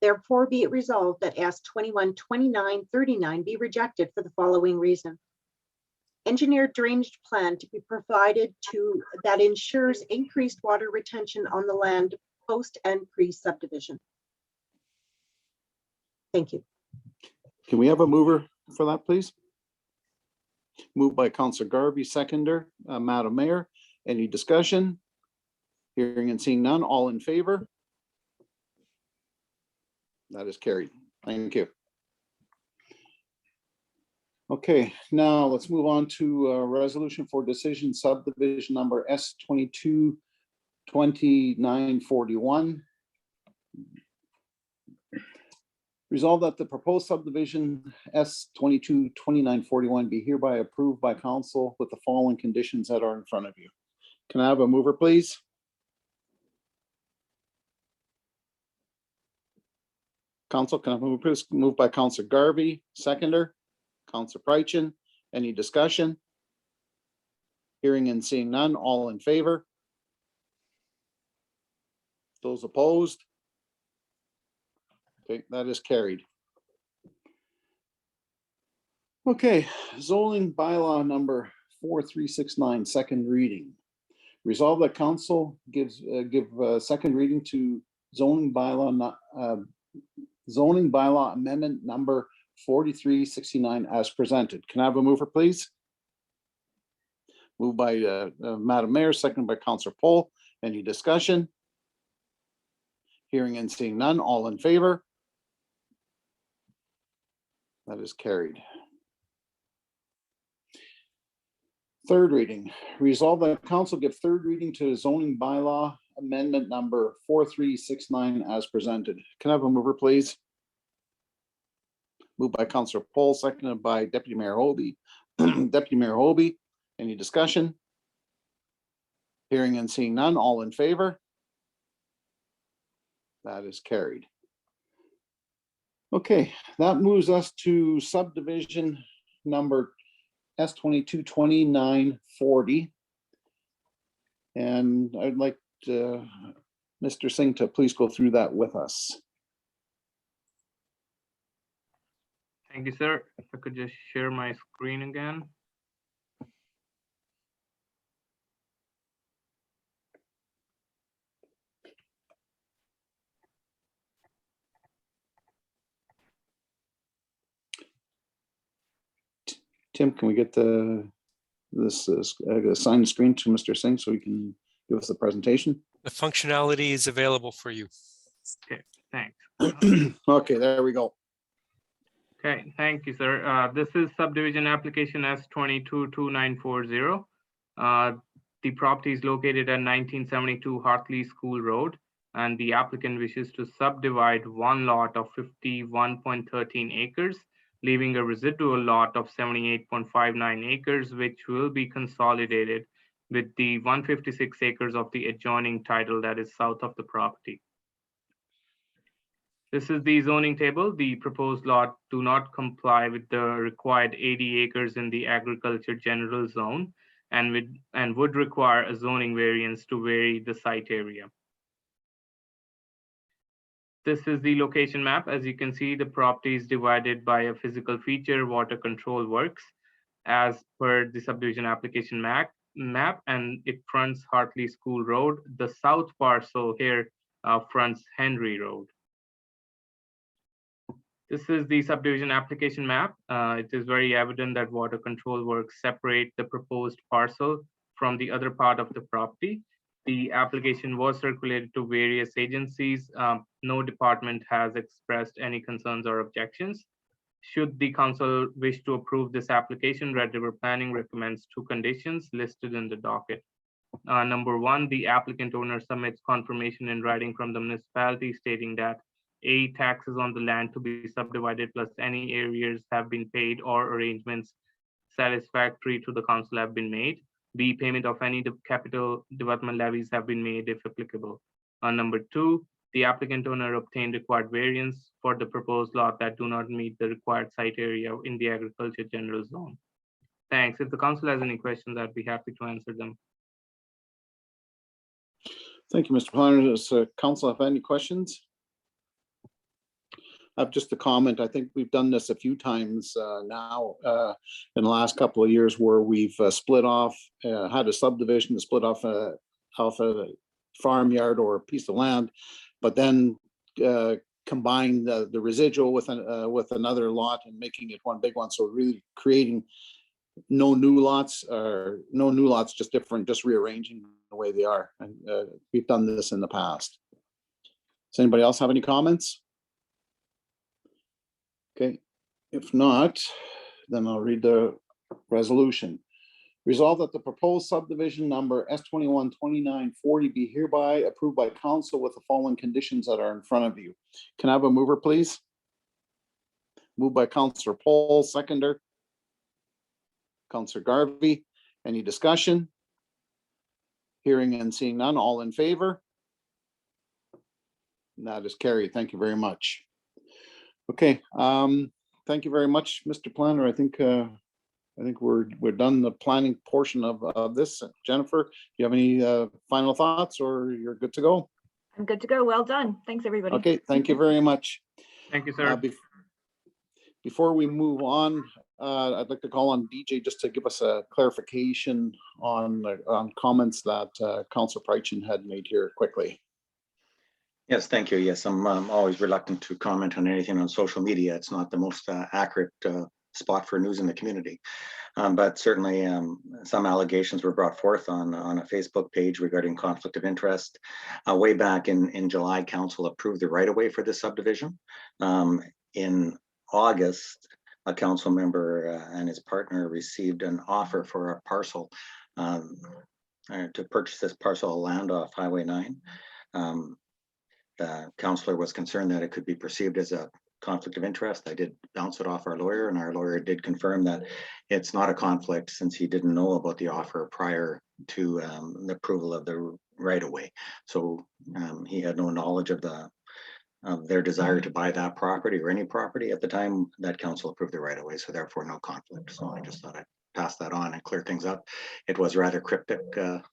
therefore be it resolved that S21-2939 be rejected for the following reason. Engineered drainage plan to be provided to that ensures increased water retention on the land post and pre subdivision. Thank you. Can we have a mover for that, please? Moved by Councillor Garvey, seconder, Madam Mayor. Any discussion? Hearing and seeing none, all in favor? That is carried. Thank you. Okay, now let's move on to resolution for decision subdivision number S22-2941. Resolved that the proposed subdivision S22-2941 be hereby approved by council with the following conditions that are in front of you. Can I have a mover, please? Council, can I move, please? Moved by Councillor Garvey, seconder, Councillor Prychin. Any discussion? Hearing and seeing none, all in favor? Those opposed? Okay, that is carried. Okay, zoning bylaw number 4369, second reading. Resolve that council give second reading to zoning bylaw amendment number 4369 as presented. Can I have a mover, please? Moved by Madam Mayor, seconded by Councillor Poll. Any discussion? Hearing and seeing none, all in favor? That is carried. Third reading. Resolve that council give third reading to zoning bylaw amendment number 4369 as presented. Can I have a mover, please? Moved by Councillor Poll, seconded by Deputy Mayor Hobie. Deputy Mayor Hobie, any discussion? Hearing and seeing none, all in favor? That is carried. Okay, that moves us to subdivision number S22-2940. And I'd like Mr. Singh to please go through that with us. Thank you, sir. If I could just share my screen again. Tim, can we get this assigned screen to Mr. Singh so he can give us the presentation? The functionality is available for you. Okay, thanks. Okay, there we go. Okay, thank you, sir. This is subdivision application S22-2940. The property is located at 1972 Hartley School Road, and the applicant wishes to subdivide one lot of 51.13 acres, leaving a residual lot of 78.59 acres, which will be consolidated with the 156 acres of the adjoining title that is south of the property. This is the zoning table. The proposed lot do not comply with the required 80 acres in the agriculture general zone and would require a zoning variance to vary the site area. This is the location map. As you can see, the property is divided by a physical feature, water control works, as per the subdivision application map, and it fronts Hartley School Road. The south parcel here fronts Henry Road. This is the subdivision application map. It is very evident that water control works separate the proposed parcel from the other part of the property. The application was circulated to various agencies. No department has expressed any concerns or objections. Should the council wish to approve this application, Red River Planning recommends two conditions listed in the docket. Number one, the applicant owner submits confirmation in writing from the municipality stating that A, taxes on the land to be subdivided plus any arrears have been paid or arrangements satisfactory to the council have been made. B, payment of any capital development levies have been made if applicable. Number two, the applicant owner obtained required variance for the proposed lot that do not meet the required site area in the agriculture general zone. Thanks. If the council has any questions, I'd be happy to answer them. Thank you, Mr. Planner. Does council have any questions? I have just a comment. I think we've done this a few times now in the last couple of years where we've split off, had a subdivision to split off a farmyard or a piece of land, but then combine the residual with another lot and making it one big one. So really creating no new lots, just different, just rearranging the way they are. And we've done this in the past. Does anybody else have any comments? Okay, if not, then I'll read the resolution. Resolved that the proposed subdivision number S212940 be hereby approved by council with the following conditions that are in front of you. Can I have a mover, please? Moved by Councillor Paul, seconder. Councillor Garvey. Any discussion? Hearing and seeing none, all in favor? That is carried. Thank you very much. Okay, thank you very much, Mr. Planner. I think we're done the planning portion of this. Jennifer, do you have any final thoughts, or you're good to go? I'm good to go. Well done. Thanks, everybody. Okay, thank you very much. Thank you, sir. Before we move on, I'd like to call on DJ just to give us a clarification on comments that Councillor Prychin had made here quickly. Yes, thank you. Yes, I'm always reluctant to comment on anything on social media. It's not the most accurate spot for news in the community. But certainly some allegations were brought forth on a Facebook page regarding conflict of interest. Way back in July, council approved the right-of-way for this subdivision. In August, a council member and his partner received an offer for a parcel to purchase this parcel of land off Highway 9. The councillor was concerned that it could be perceived as a conflict of interest. I did bounce it off our lawyer, and our lawyer did confirm that it's not a conflict, since he didn't know about the offer prior to the approval of the right-of-way. So he had no knowledge of their desire to buy that property or any property at the time that council approved the right-of-way. So therefore, no conflict. So I just thought I'd pass that on and clear things up. It was rather cryptic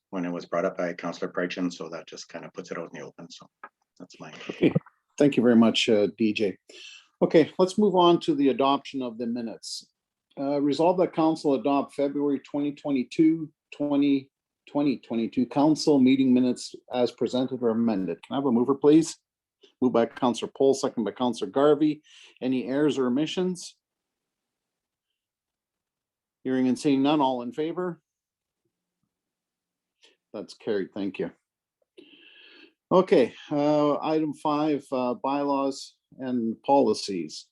when it was brought up by Councillor Prychin, so that just kind of puts it out in the open. So that's mine. Okay, thank you very much, DJ. Okay, let's move on to the adoption of the minutes. Resolve that council adopt February 2022 council meeting minutes as presented or amended. Can I have a mover, please? Moved by Councillor Pohl, second by Councillor Garvey. Any errors or omissions? Hearing and seeing none, all in favor? That's carried. Thank you. Okay, item 5, bylaws and policies.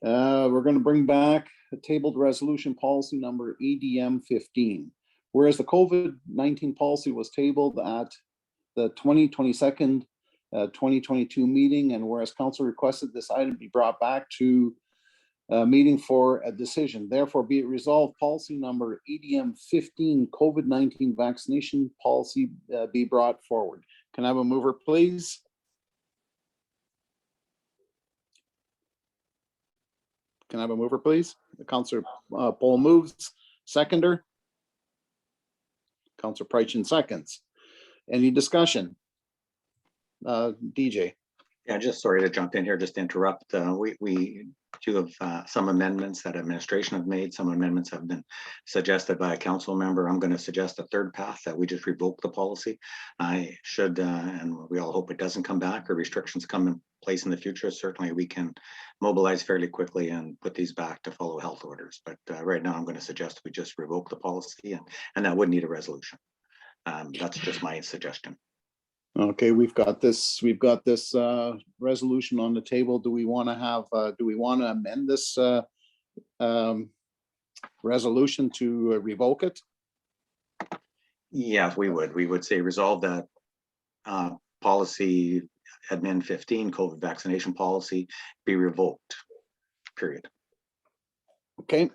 We're going to bring back a tabled resolution policy number EDM 15. Whereas the COVID-19 policy was tabled at the 2022 meeting, and whereas council requested this item be brought back to a meeting for a decision. Therefore, be it resolved, policy number EDM 15 COVID-19 vaccination policy be brought forward. Can I have a mover, please? Can I have a mover, please? Councillor Pohl moves. Seconder? Councillor Prychin seconds. Any discussion? DJ. Yeah, just sorry to jump in here, just to interrupt. We do have some amendments that administration have made. Some amendments have been suggested by a council member. I'm going to suggest a third path, that we just revoke the policy. I should, and we all hope it doesn't come back or restrictions come in place in the future. Certainly we can mobilize fairly quickly and put these back to follow health orders. But right now I'm going to suggest we just revoke the policy, and that would need a resolution. That's just my suggestion. Okay, we've got this resolution on the table. Do we want to amend this resolution to revoke it? Yeah, we would say resolve that policy admin 15 COVID vaccination policy be revoked, period. Okay.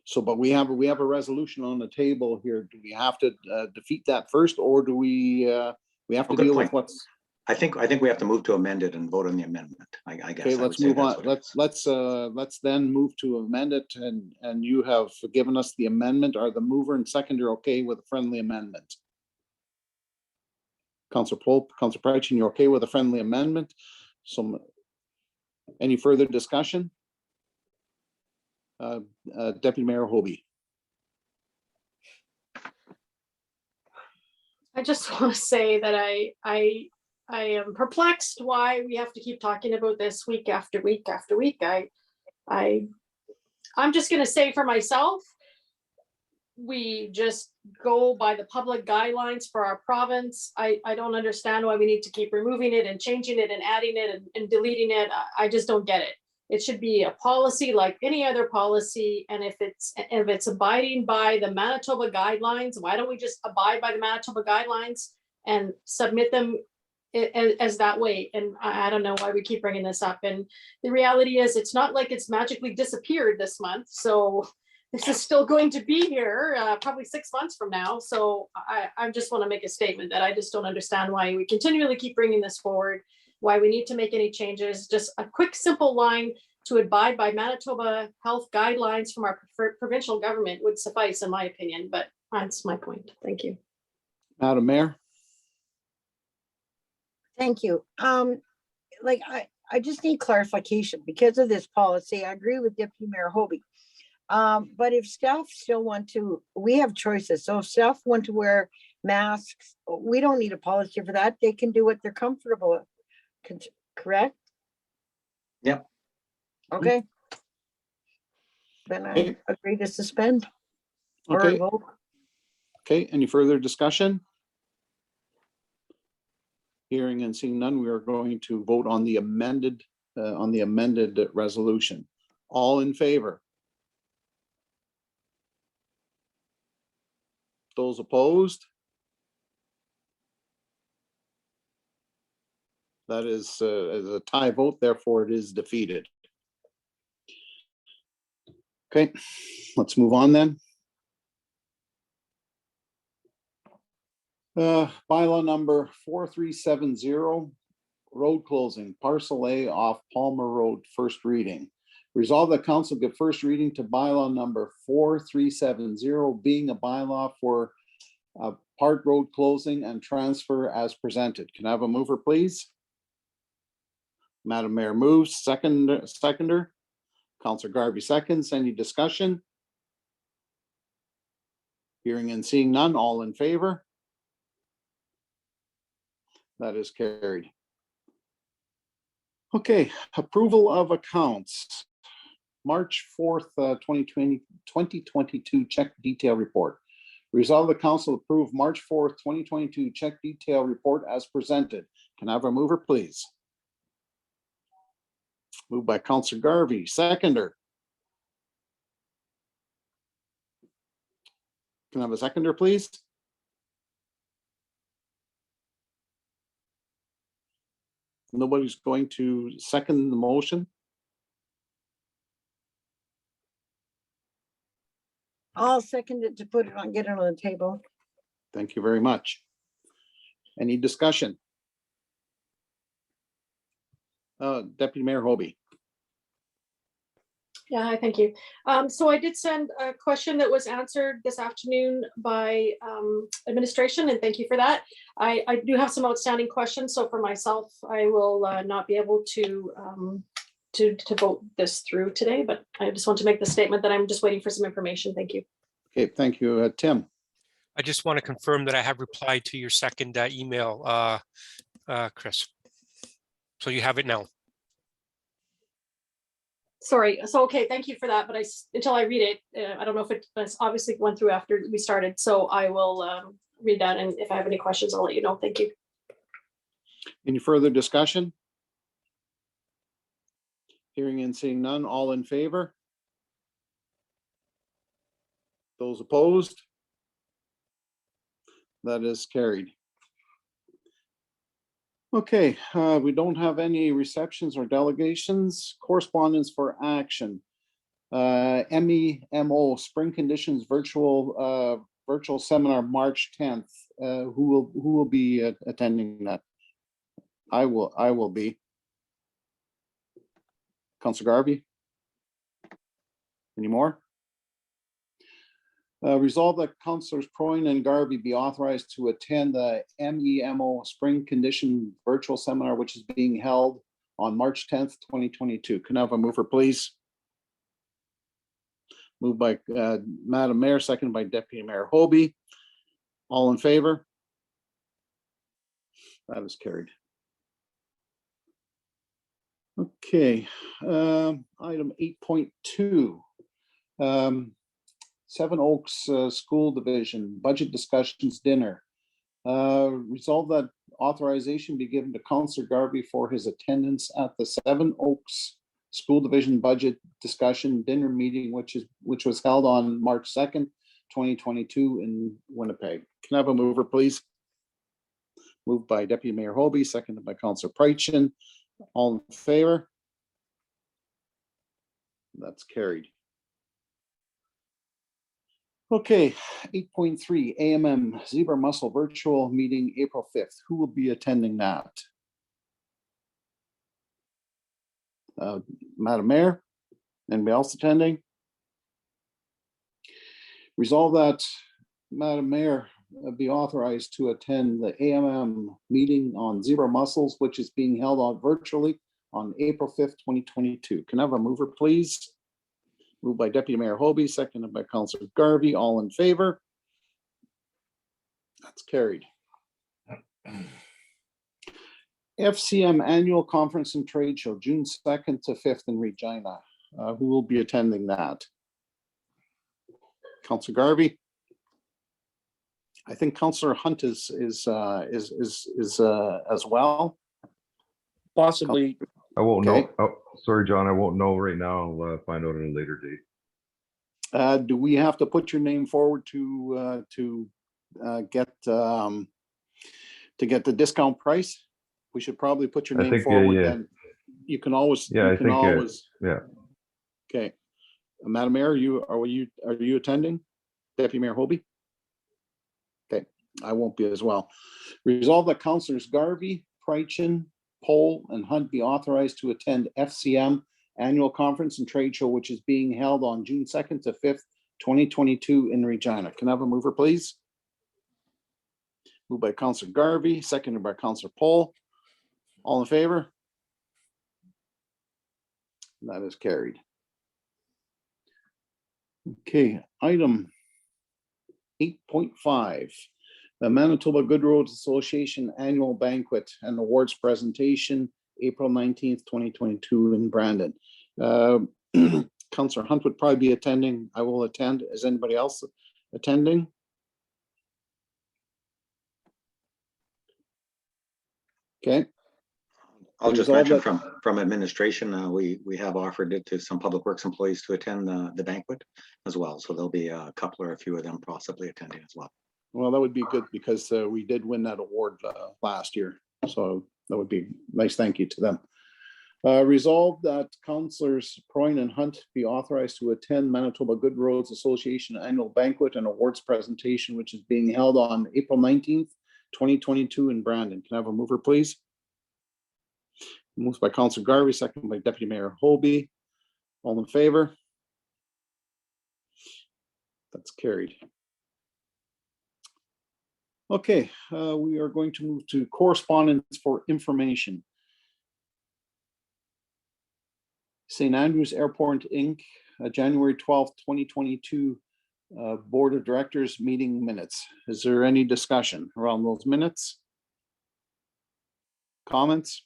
So, but we have a resolution on the table here. Do we have to defeat that first, or do we have to deal with what's? I think we have to move to amend it and vote on the amendment. I guess. Okay, let's move on. Let's then move to amend it, and you have given us the amendment. Are the mover and seconder okay with a friendly amendment? Councillor Pope, Councillor Prychin, you're okay with a friendly amendment? So, any further discussion? Deputy Mayor Hobie. I just want to say that I am perplexed why we have to keep talking about this week after week after week. I'm just gonna say for myself, we just go by the public guidelines for our province. I don't understand why we need to keep removing it and changing it and adding it and deleting it. I just don't get it. It should be a policy like any other policy. And if it's abiding by the Manitoba guidelines, why don't we just abide by the Manitoba guidelines and submit them as that way? And I don't know why we keep bringing this up. And the reality is it's not like it's magically disappeared this month. So this is still going to be here probably 6 months from now. So I just want to make a statement that I just don't understand why we continually keep bringing this forward, why we need to make any changes. Just a quick, simple line to abide by Manitoba health guidelines from our provincial government would suffice, in my opinion. But that's my point. Thank you. Madam Mayor. Thank you. Like I just need clarification because of this policy. I agree with Deputy Mayor Hobie. But if staff still want to, we have choices. So if staff want to wear masks, we don't need a policy for that. They can do what they're comfortable with. Correct? Yep. Okay. Then I agree to suspend or Okay. revoke. Okay, any further discussion? Hearing and seeing none, we are going to vote on the amended resolution. All in favor? Those opposed? That is a tie vote, therefore it is defeated. Okay, let's move on then. Bylaw number 4370, road closing, parcel A off Palmer Road, first reading. Resolve that council give first reading to bylaw number 4370, being a bylaw for part road closing and transfer as presented. Can I have a mover, please? Madam Mayor moves. Seconder. Councilor Garvey seconds. Any discussion? Hearing and seeing none, all in favor? That is carried. Okay, approval of accounts. March 4th, 2022 check detail report. Resolve the council approve March 4th, 2022 check detail report as presented. Can I have a mover, please? Moved by Councilor Garvey, seconder. Can I have a seconder, please? Nobody's going to second the motion? I'll second it to put it on, get it on the table. Thank you very much. Any discussion? Deputy Mayor Hobie. Yeah, hi, thank you. So I did send a question that was answered this afternoon by administration, and thank you for that. I do have some outstanding questions, so for myself, I will not be able to vote this through today, but I just want to make the statement that I'm just waiting for some information. Thank you. Okay, thank you, Tim. I just want to confirm that I have replied to your second email, Chris. So you have it now. Sorry. So, okay, thank you for that. But until I read it, I don't know if it's obviously went through after we started. So I will read that. And if I have any questions, I'll let you know. Thank you. Any further discussion? Hearing and seeing none, all in favor? Those opposed? That is carried. Okay, we don't have any receptions or delegations. Correspondence for action. MEMO Spring Conditions virtual seminar March 10th. Who will be attending that? I will be. Councilor Garvey. Any more? Resolve that Councilors Croin and Garvey be authorized to attend the MEMO Spring Condition Virtual Seminar, which is being held on March 10th, 2022. Can I have a mover, please? Moved by Madam Mayor, seconded by Deputy Mayor Hobie. All in favor? That is carried. Okay, item 8.2. Seven Oaks School Division Budget Discussions Dinner. Resolve that authorization be given to Councillor Garvey for his attendance at the Seven Oaks School Division Budget Discussion Dinner Meeting, which was held on March 2nd, 2022 in Winnipeg. Can I have a mover, please? Moved by Deputy Mayor Hobie, seconded by Councillor Prychin. All in favor? That's carried. Okay, 8.3 AMM Zebra Mussel Virtual Meeting, April 5th. Who will be attending that? Madam Mayor, anybody else attending? Resolve that Madam Mayor be authorized to attend the AMM meeting on zebra mussels, which is being held on virtually on April 5th, 2022. Can I have a mover, please? Moved by Deputy Mayor Hobie, seconded by Councillor Garvey. All in favor? That's carried. FCM Annual Conference and Trade Show, June 2nd to 5th in Regina. Who will be attending that? Councillor Garvey? I think Councillor Hunt is as well. Possibly. I won't Okay. know. Oh, sorry, John. I won't know right now. I'll find out at a later date. Do we have to put your name forward to get the discount price? We should probably put your I name think, forward. yeah. Then you can always. Yeah, you I can think, always. yeah. Okay, Madam Mayor, are you attending? Deputy Mayor Hobie? Okay, I won't be as well. Resolve that Councillors Garvey, Prychin, Poll, and Hunt be authorized to attend FCM Annual Conference and Trade Show, which is being held on June 2nd to 5th, 2022 in Regina. Can I have a mover, please? Moved by Councillor Garvey, seconded by Councillor Poll. All in favor? That is carried. Okay, item 8.5, the Manitoba Good Roads Association Annual Banquet and Awards Presentation, April 19th, 2022 in Brandon. Councillor Hunt would probably be attending. I will attend. Is anybody else attending? Okay. I'll just Resolve mention that- from administration, we have offered it to some public works employees to attend the banquet as well. So there'll be a couple or a few of them possibly attending as well. Well, that would be good because we did win that award last year. So that would be nice. Thank you to them. Resolved that Councillors Proyne and Hunt be authorized to attend Manitoba Good Roads Association Annual Banquet and Awards Presentation, which is being held on April 19th, 2022 in Brandon. Can I have a mover, please? Moved by Councillor Garvey, second by Deputy Mayor Hobie. All in favor? That's carried. Okay, we are going to move to correspondence for information. St. Andrews Airport, Inc., January 12th, 2022 Board of Directors meeting minutes. Is there any discussion around those minutes? Comments?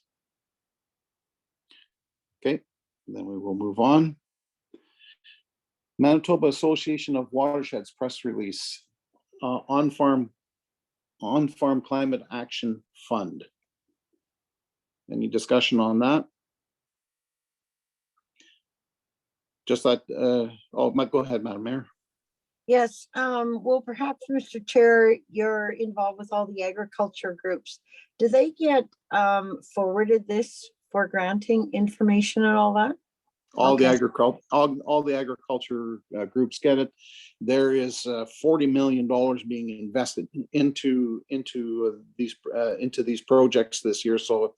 Okay, then we will move on. Manitoba Association of Watersheds press release, on-farm climate action fund. Any discussion on that? Just that, go ahead, Madam Mayor. Yes, well, perhaps, Mr. Chair, you're involved with all the agriculture groups. Do they get forwarded this for granting information and all that? All the Okay. agriculture groups get it. There is $40 million being invested into these projects this year, so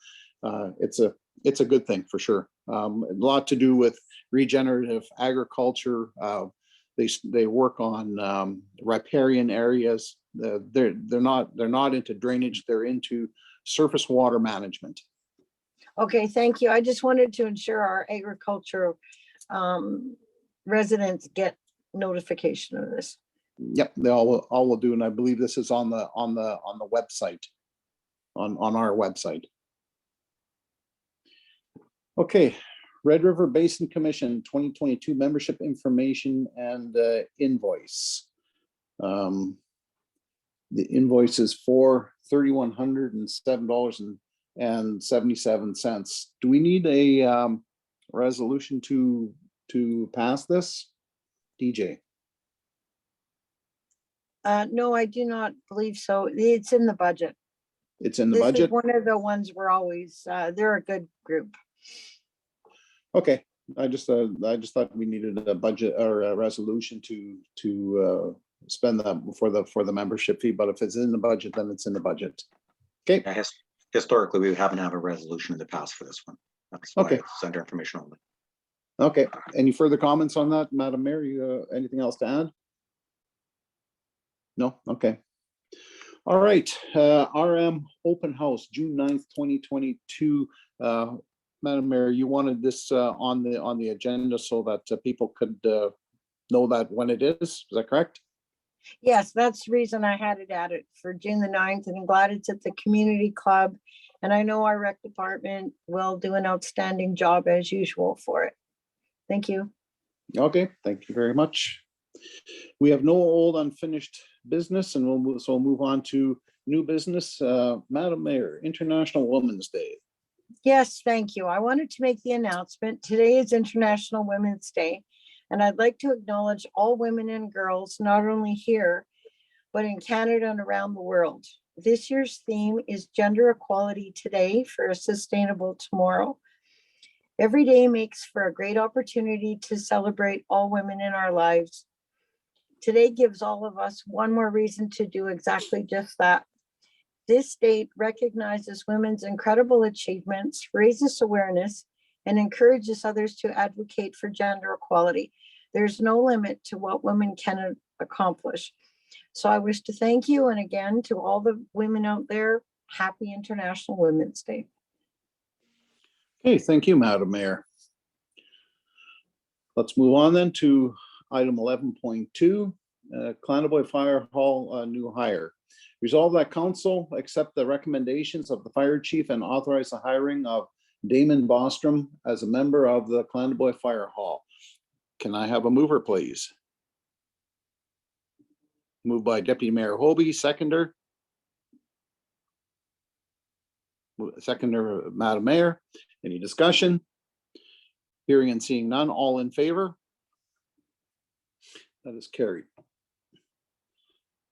it's a good thing for sure. A lot to do with regenerative agriculture. They work on riparian areas. They're not into drainage. They're into surface water management. Okay, thank you. I just wanted to ensure our agriculture residents get notification of this. Yep, they all will do, and I believe this is on the website, on our website. Okay, Red River Basin Commission 2022 membership information and invoice. The invoice is for $3,107.77. Do we need a resolution to pass this? DJ? No, I do not believe so. It's in the budget. It's in the This is budget? one of the ones we're always, they're a good group. Okay, I just thought we needed a budget or a resolution to spend that for the membership fee, but if it's in the budget, then it's in the budget. Okay. Historically, we haven't had a resolution in the past for this one. That's why Okay. it's under information only. Okay, any further comments on that, Madam Mayor? You, anything else to add? No, okay. All right, RM Open House, June 9th, 2022. Madam Mayor, you wanted this on the agenda so that people could know that when it is that correct? Yes, that's the reason I had it added for June the 9th, and I'm glad it's at the community club. And I know our rec department will do an outstanding job as usual for it. Thank you. Okay, thank you very much. We have no old unfinished business, and we'll move on to new business. Madam Mayor, International Women's Day. Yes, thank you. I wanted to make the announcement. Today is International Women's Day, and I'd like to acknowledge all women and girls, not only here, but in Canada and around the world. This year's theme is Gender Equality Today for a Sustainable Tomorrow. Every day makes for a great opportunity to celebrate all women in our lives. Today gives all of us one more reason to do exactly just that. This date recognizes women's incredible achievements, raises awareness, and encourages others to advocate for gender equality. There's no limit to what women can accomplish. So I wish to thank you, and again, to all the women out there, happy International Women's Day. Okay, thank you, Madam Mayor. Let's move on then to item 11.2, Clandeboye Fire Hall new hire. Resolve that council accept the recommendations of the fire chief and authorize the hiring of Damon Bostrom as a member of the Clandeboye Fire Hall. Can I have a mover, please? Moved by Deputy Mayor Hobie, seconder. Seconder, Madam Mayor. Any discussion? Hearing and seeing none, all in favor? That is carried.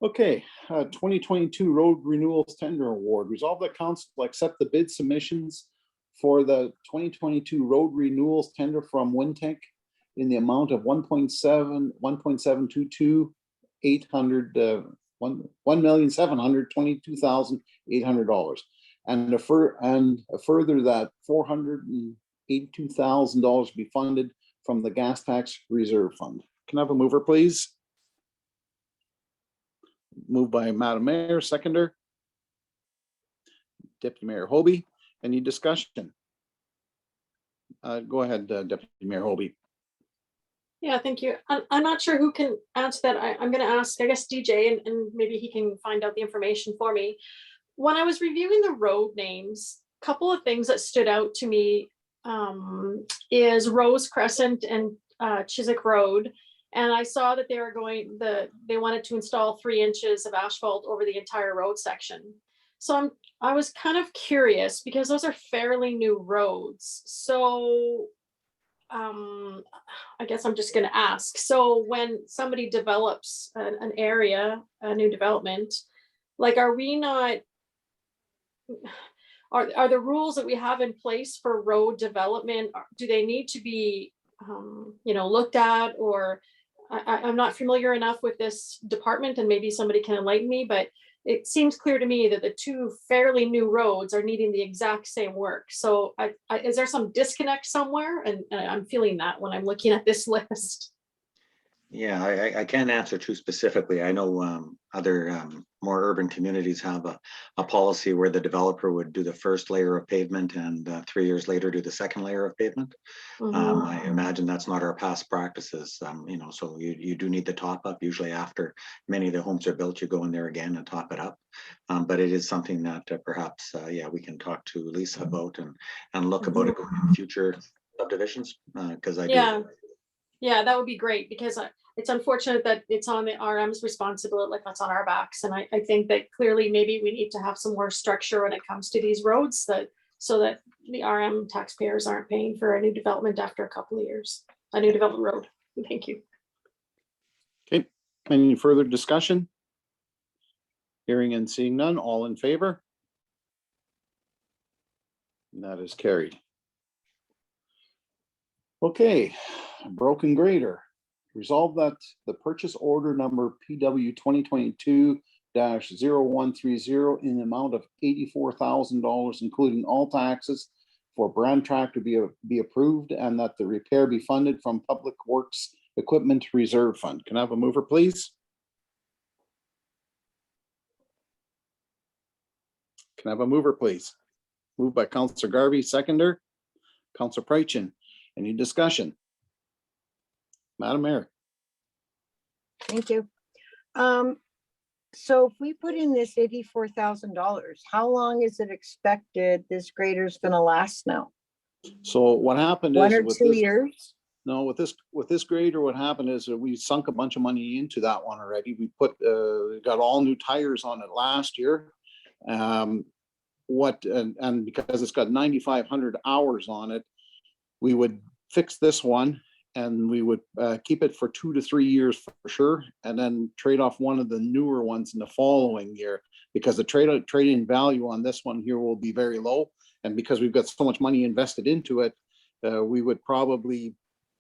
Okay, 2022 Road Renewals Tender Award. Resolve that council accept the bid submissions for the 2022 Road Renewals Tender from Wintec in the amount of $1,722,800 and a further that $482,000 be funded from the gas tax reserve fund. Can I have a mover, please? Moved by Madam Mayor, seconder. Deputy Mayor Hobie. Any discussion? Go ahead, Deputy Mayor Hobie. Yeah, thank you. I'm not sure who can answer that. I'm going to ask, I guess, DJ, and maybe he can find out the information for me. When I was reviewing the road names, a couple of things that stood out to me is Rose Crescent and Chiswick Road. And I saw that they wanted to install 3 inches of asphalt over the entire road section. So I was kind of curious because those are fairly new roads. So I guess I'm just going to ask. So when somebody develops an area, a new development, like, are we not, are the rules that we have in place for road development, do they need to be, looked at? Or I'm not familiar enough with this department, and maybe somebody can enlighten me, but it seems clear to me that the 2 fairly new roads are needing the exact same work. So is there some disconnect somewhere? And I'm feeling that when I'm looking at this list. Yeah, I can't answer too specifically. I know other more urban communities have a policy where the developer would do the first layer of pavement and 3 years later do the second layer of pavement. I imagine that's not our past practices, so you do need the top up. Usually after many of the homes are built, you go in there again and top it up. But it is something that perhaps, we can talk to Lisa about and look about it going in the future. subdivisions? Because I Yeah, do. yeah, that would be great, because it's unfortunate that it's on the RM's responsibility, like that's on our backs. And I think that clearly maybe we need to have some more structure when it comes to these roads, that so that the RM taxpayers aren't paying for a new development after a couple of years, a new development road. Thank you. Okay, any further discussion? Hearing and seeing none, all in favor? And that is carried. Okay, broken grader. Resolve that the purchase order number PW 2022-0130 in the amount of $84,000, including all taxes, for Brand Tractor be approved, and that the repair be funded from Public Works Equipment Reserve Fund. Can I have a mover, please? Can I have a mover, please? Moved by Councillor Garvey, seconder. Councillor Prychin. Any discussion? Madam Mayor. Thank you. So if we put in this $84,000, how long is it expected this grader's gonna last now? So what happened is 1 or with 2 this- years? No, with this grader, what happened is that we sunk a bunch of money into that one already. We put, got all new tires on it last year. And because it's got 9,500 hours on it, we would fix this one and we would keep it for 2 to 3 years for sure, and then trade off one of the newer ones in the following year, because the trade-in value on this one here will be very low. And because we've got so much money invested into it, we would probably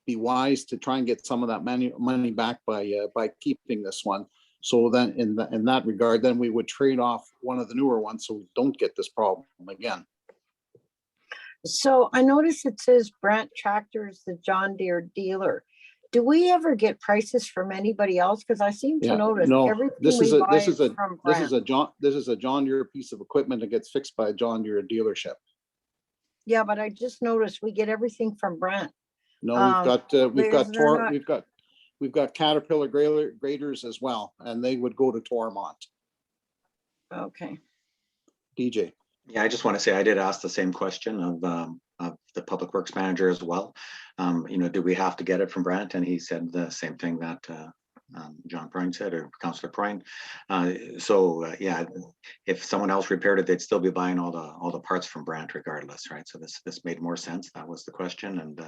be wise to try and get some of that money back by keeping this one. So then in that regard, then we would trade off one of the newer ones so we don't get this problem again. So I noticed it says Brant Tractors, the John Deere dealer. Do we ever get prices from anybody else? Because I seem to notice everything we buy is from Brant. This is a John Deere piece of equipment that gets fixed by a John Deere dealership. Yeah, but I just noticed we get everything from Brant. No, we've got Caterpillar graders as well, and they would go to Tormont. Okay. DJ. Yeah, I just want to say I did ask the same question of the Public Works manager as well. Do we have to get it from Brant? And he said the same thing that John Prine said, or Councillor Prine. Yeah, if someone else repaired it, they'd still be buying all the parts from Brant regardless, right? So this made more sense. That was the question. And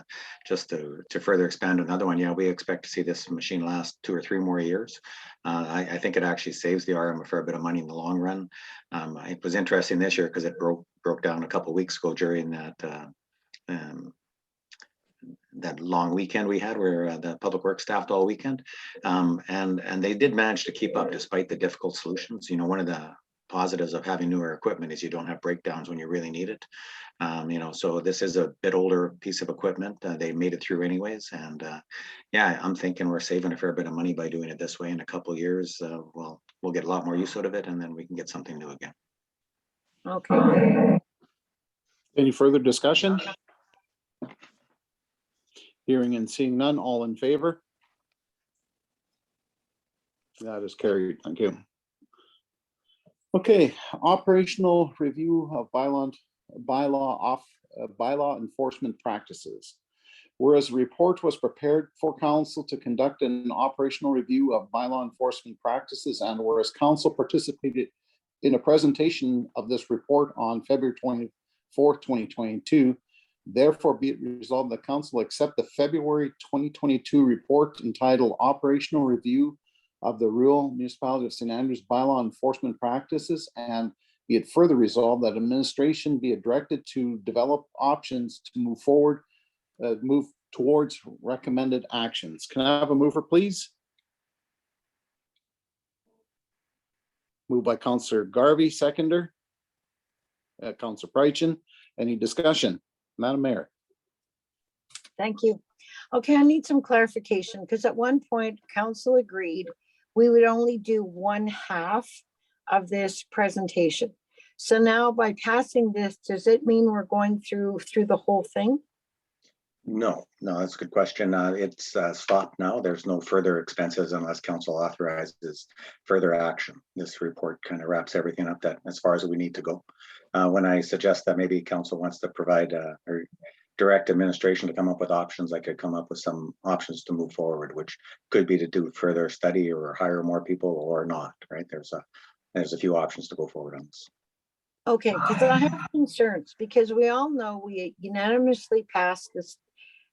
just to further expand another one, yeah, we expect to see this machine last 2 or 3 more years. I think it actually saves the RM a fair bit of money in the long run. It was interesting this year because it broke down a couple of weeks ago during that long weekend we had where the public works staffed all weekend. And they did manage to keep up despite the difficult solutions. One of the positives of having newer equipment is you don't have breakdowns when you really need it. So this is a bit older piece of equipment. They made it through anyways. And yeah, I'm thinking we're saving a fair bit of money by doing it this way. In a couple of years, we'll get a lot more use out of it, and then we can get something new again. Okay. Any further discussion? Hearing and seeing none, all in favor? That is carried. Thank you. Okay, operational review of bylaw enforcement practices. Whereas a report was prepared for council to conduct an operational review of bylaw enforcement practices, and whereas council participated in a presentation of this report on February 24th, 2022, therefore be it resolved that council accept the February 2022 report entitled Operational Review of the Rural Municipality of St. Andrews Bylaw Enforcement Practices, and be it further resolved that administration be directed to develop options to move towards recommended actions. Can I have a mover, please? Moved by Councillor Garvey, seconder. Councillor Prychin. Any discussion? Madam Mayor. Thank you. Okay, I need some clarification because at one point council agreed we would only do 1/2 of this presentation. So now by passing this, does it mean we're going through the whole thing? No, that's a good question. It's stopped now. There's no further expenses unless council authorizes further action. This report kind of wraps everything up that as far as we need to go. When I suggest that maybe council wants to provide or direct administration to come up with options, I could come up with some options to move forward, which could be to do further study or hire more people or not, right? There's a few options to go forward on this. Okay, because I have concerns, because we all know we unanimously passed this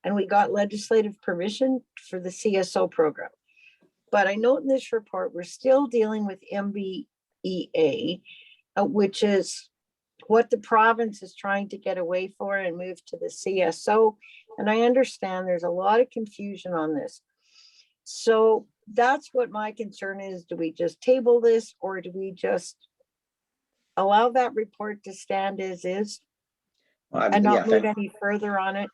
and we got legislative permission for the CSO program. But I note in this report, we're still dealing with MBEA, which is what the province is trying to get away for and move to the CSO. And I understand there's a lot of confusion on this. So that's what my concern is. Do we just table this, or do we just allow that report to stand as is and not move any further on it?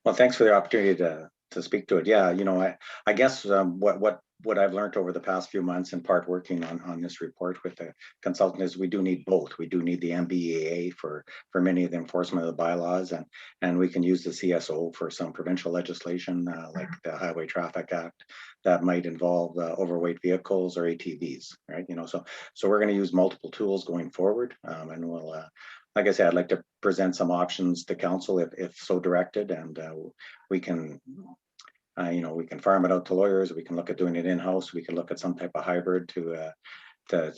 Well, thanks for the opportunity to speak to it. Yeah, you know, I guess what I've learned over the past few months, in part working on this report with the consultant, is we do need both. We do need the MBEA for many of the enforcement of the bylaws, and we can use the CSO for some provincial legislation like the Highway Traffic Act that might involve overweight vehicles or ATVs, right? You know, so we're going to use multiple tools going forward, and we'll. Like I said, I'd like to present some options to council if so directed, and we can, you know, we can farm it out to lawyers. We can look at doing it in-house. We can look at some type of hybrid to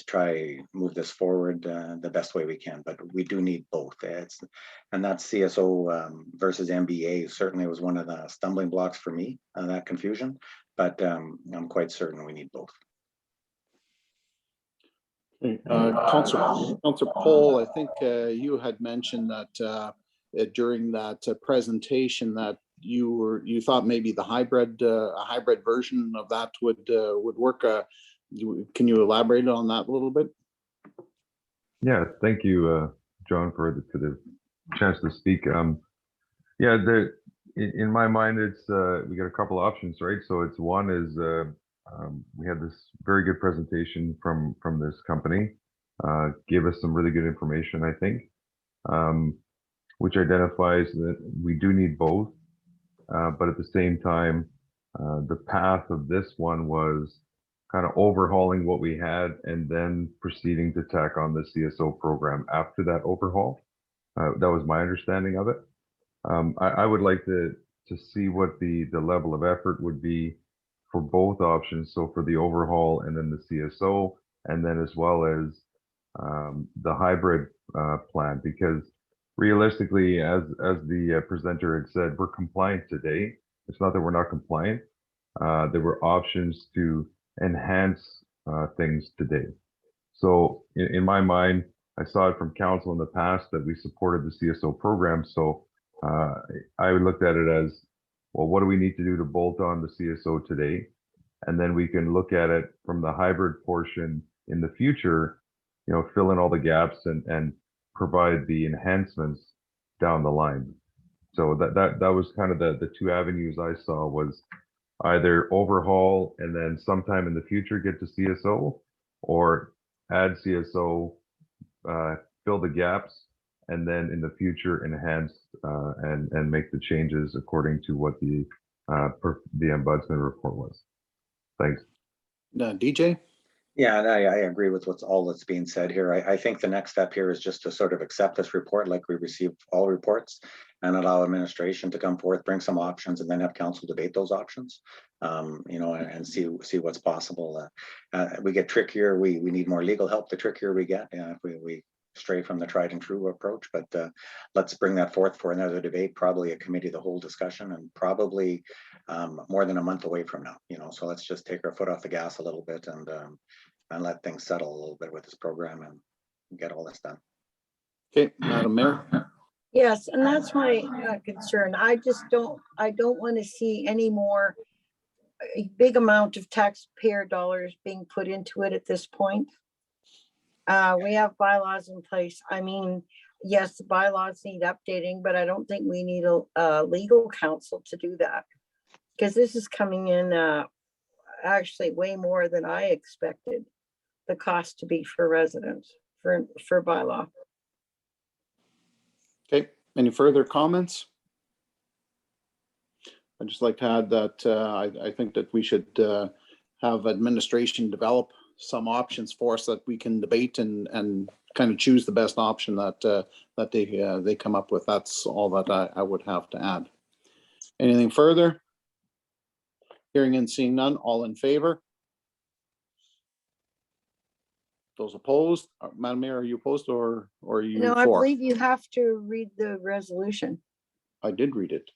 try move this forward the best way we can. But we do need both. And that CSO versus MBA certainly was one of the stumbling blocks for me, that confusion. But I'm quite certain we need both. Councillor Paul, I think you had mentioned that during that presentation that you thought maybe the hybrid version of that would work. Can you elaborate on that a little bit? Yeah, thank you, John, for the chance to speak. Yeah, in my mind, it's we got a couple of options, right? So it's one is we had this very good presentation from this company, gave us some really good information, I think, which identifies that we do need both, but at the same time, the path of this one was kind of overhauling what we had and then proceeding to tack on the CSO program after that overhaul. That was my understanding of it. I would like to see what the level of effort would be for both options. So for the overhaul and then the CSO, and then as well as the hybrid plan, because realistically, as the presenter had said, we're compliant today. It's not that we're not compliant. There were options to enhance things today. So in my mind, I saw it from council in the past that we supported the CSO program. So I looked at it as, well, what do we need to do to bolt on the CSO today? And then we can look at it from the hybrid portion in the future, you know, fill in all the gaps and provide the enhancements down the line. So that was kind of the two avenues I saw, was either overhaul and then sometime in the future get to CSO, or add CSO, fill the gaps, and then in the future enhance and make the changes according to what the ombudsman report was. Thanks. DJ? Yeah, and I agree with all that's being said here. I think the next step here is just to sort of accept this report like we receive all reports, and allow administration to come forth, bring some options, and then have council debate those options, you know, and see what's possible. We get trickier. We need more legal help the trickier we get. If we stray from the tried and true approach, but let's bring that forth for another debate, probably a committee of the whole discussion, and probably more than a month away from now, you know. So let's just take our foot off the gas a little bit and let things settle a little bit with this program and get all this done. Okay, Madam Mayor. Yes, and that's my concern. I don't want to see any more a big amount of taxpayer dollars being put into it at this point. We have bylaws in place. I mean, yes, the bylaws need updating, but I don't think we need a legal counsel to do that, because this is coming in actually way more than I expected the cost to be for residents for bylaw. Okay, any further comments? I'd just like to add that I think that we should have administration develop some options for us that we can debate and kind of choose the best option that they come up with. That's all that I would have to add. Anything further? Hearing and seeing none, all in favor? Those opposed? Madam Mayor, are you opposed or are you No, I for? believe you have to read the resolution. I did read it.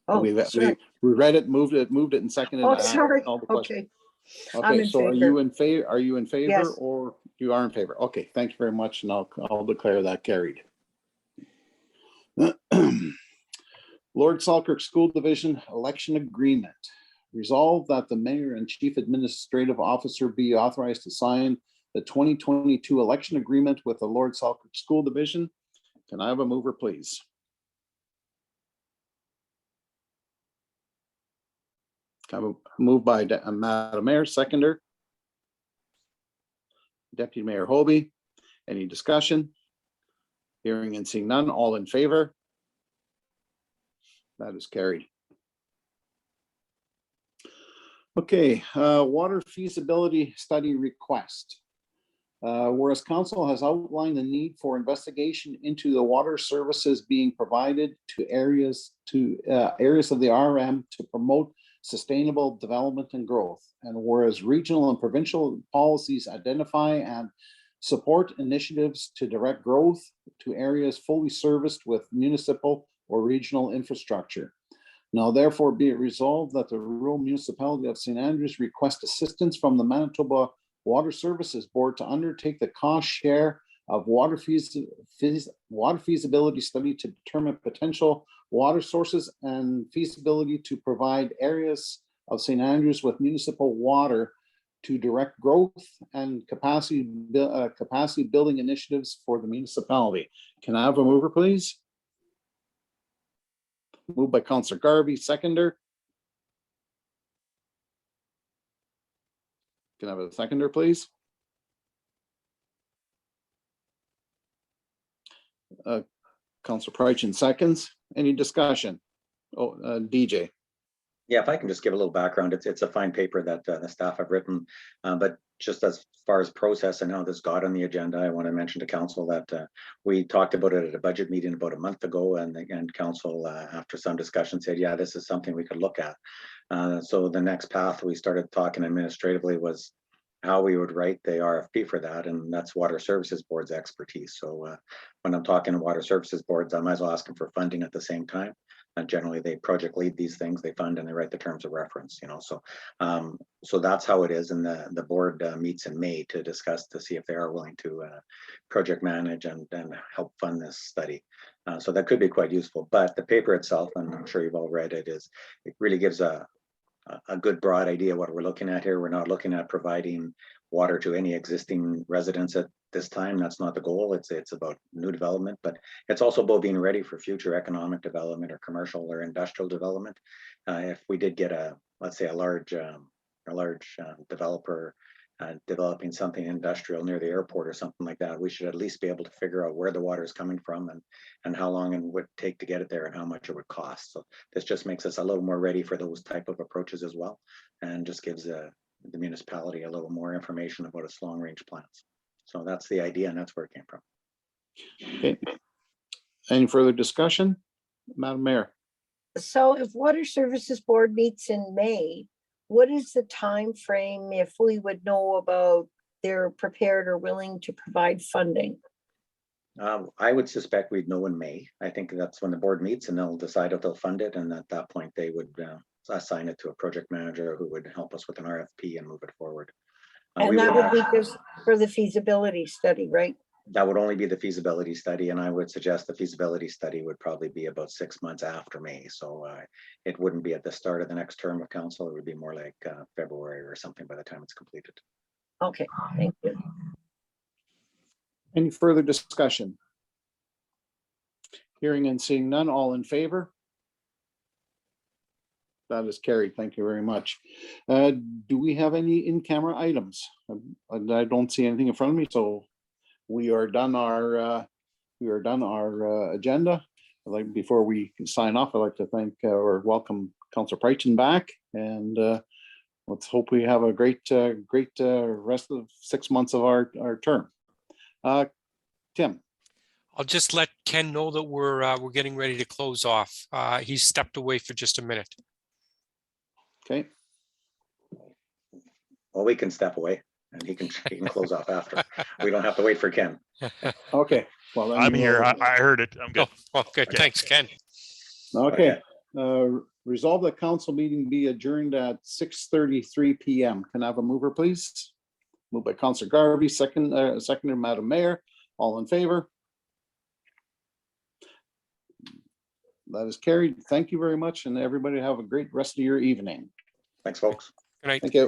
Oh, We sorry. read it, moved it and seconded. Oh, I asked sorry. all the questions. Okay. I'm Okay, in so are favor. you in favor? Are you in favor Yes. or you are in favor? Okay, thank you very much, and I'll declare that carried. Lord Selkirk School Division Election Agreement. Resolve that the mayor and chief administrative officer be authorized to sign the 2022 election agreement with the Lord Selkirk School Division. Can I have a mover, please? Can I have a move by Madam Mayor, seconder. Deputy Mayor Hobie. Any discussion? Hearing and seeing none, all in favor? That is carried. Okay, water feasibility study request. Whereas council has outlined the need for investigation into the water services being provided to areas of the RM to promote sustainable development and growth. And whereas regional and provincial policies identify and support initiatives to direct growth to areas fully serviced with municipal or regional infrastructure. Now therefore be it resolved that the rural municipality of St. Andrews request assistance from the Manitoba Water Services Board to undertake the cost share of water feasibility study to determine potential water sources and feasibility to provide areas of St. Andrews with municipal water to direct growth and capacity building initiatives for the municipality. Can I have a mover, please? Moved by Councillor Garvey, seconder. Can I have a seconder, please? Councillor Prychin seconds. Any discussion? Oh, DJ. Yeah, if I can just give a little background, it's a fine paper that the staff have written, but just as far as process and how this got on the agenda, I want to mention to council that we talked about it at a budget meeting about a month ago, and council, after some discussion, said, yeah, this is something we could look at. So the next path we started talking administratively was how we would write the RFP for that, and that's Water Services Board's expertise. So when I'm talking to Water Services Boards, I might as well ask them for funding at the same time. And generally, they project lead these things, they fund and they write the terms of reference. So that's how it is. And the board meets in May to discuss to see if they are willing to project manage and help fund this study. So that could be quite useful. But the paper itself, and I'm sure you've all read it, it really gives a good broad idea what we're looking at here. We're not looking at providing water to any existing residents at this time. That's not the goal. It's about new development, but it's also about being ready for future economic development or commercial or industrial development. If we did get let's say a large developer developing something industrial near the airport or something like that, we should at least be able to figure out where the water is coming from and how long it would take to get it there and how much it would cost. So this just makes us a little more ready for those type of approaches as well, and just gives the municipality a little more information about its long range plans. So that's the idea, and that's where it came from. Okay. Any further discussion, Madam Mayor? So if Water Services Board meets in May, what is the time frame if we would know about they're prepared or willing to provide funding? I would suspect we'd know in May. I think that's when the board meets and they'll decide if they'll fund it. And at that point, they would assign it to a project manager who would help us with an RFP and move it forward. And that would be just for the feasibility study, right? That would only be the feasibility study, and I would suggest the feasibility study would probably be about 6 months after May. So it wouldn't be at the start of the next term of council. It would be more like February or something by the time it's completed. Okay, thank you. Any further discussion? Hearing and seeing none, all in favor? That is carried. Thank you very much. Do we have any in-camera items? I don't see anything in front of me, so we are done our agenda. Before we sign off, I'd like to thank or welcome Councillor Prychin back, and let's hope we have a great rest of 6 months of our term. Tim. I'll just let Ken know that we're getting ready to close off. He's stepped away for just a minute. Okay. Well, we can step away and he can close off after. We don't have to wait for Ken. Okay. Well, then I'm here. we'll- I heard it. I'm good. Oh, good. Thanks, Ken. Okay. Resolve the council meeting be adjourned at 6:33 PM. Can I have a mover, please? Moved by Councilor Garvey, seconded Madam Mayor. All in favor? That is carried. Thank you very much, and everybody have a great rest of your evening. Thanks, folks. Good night. Thank you.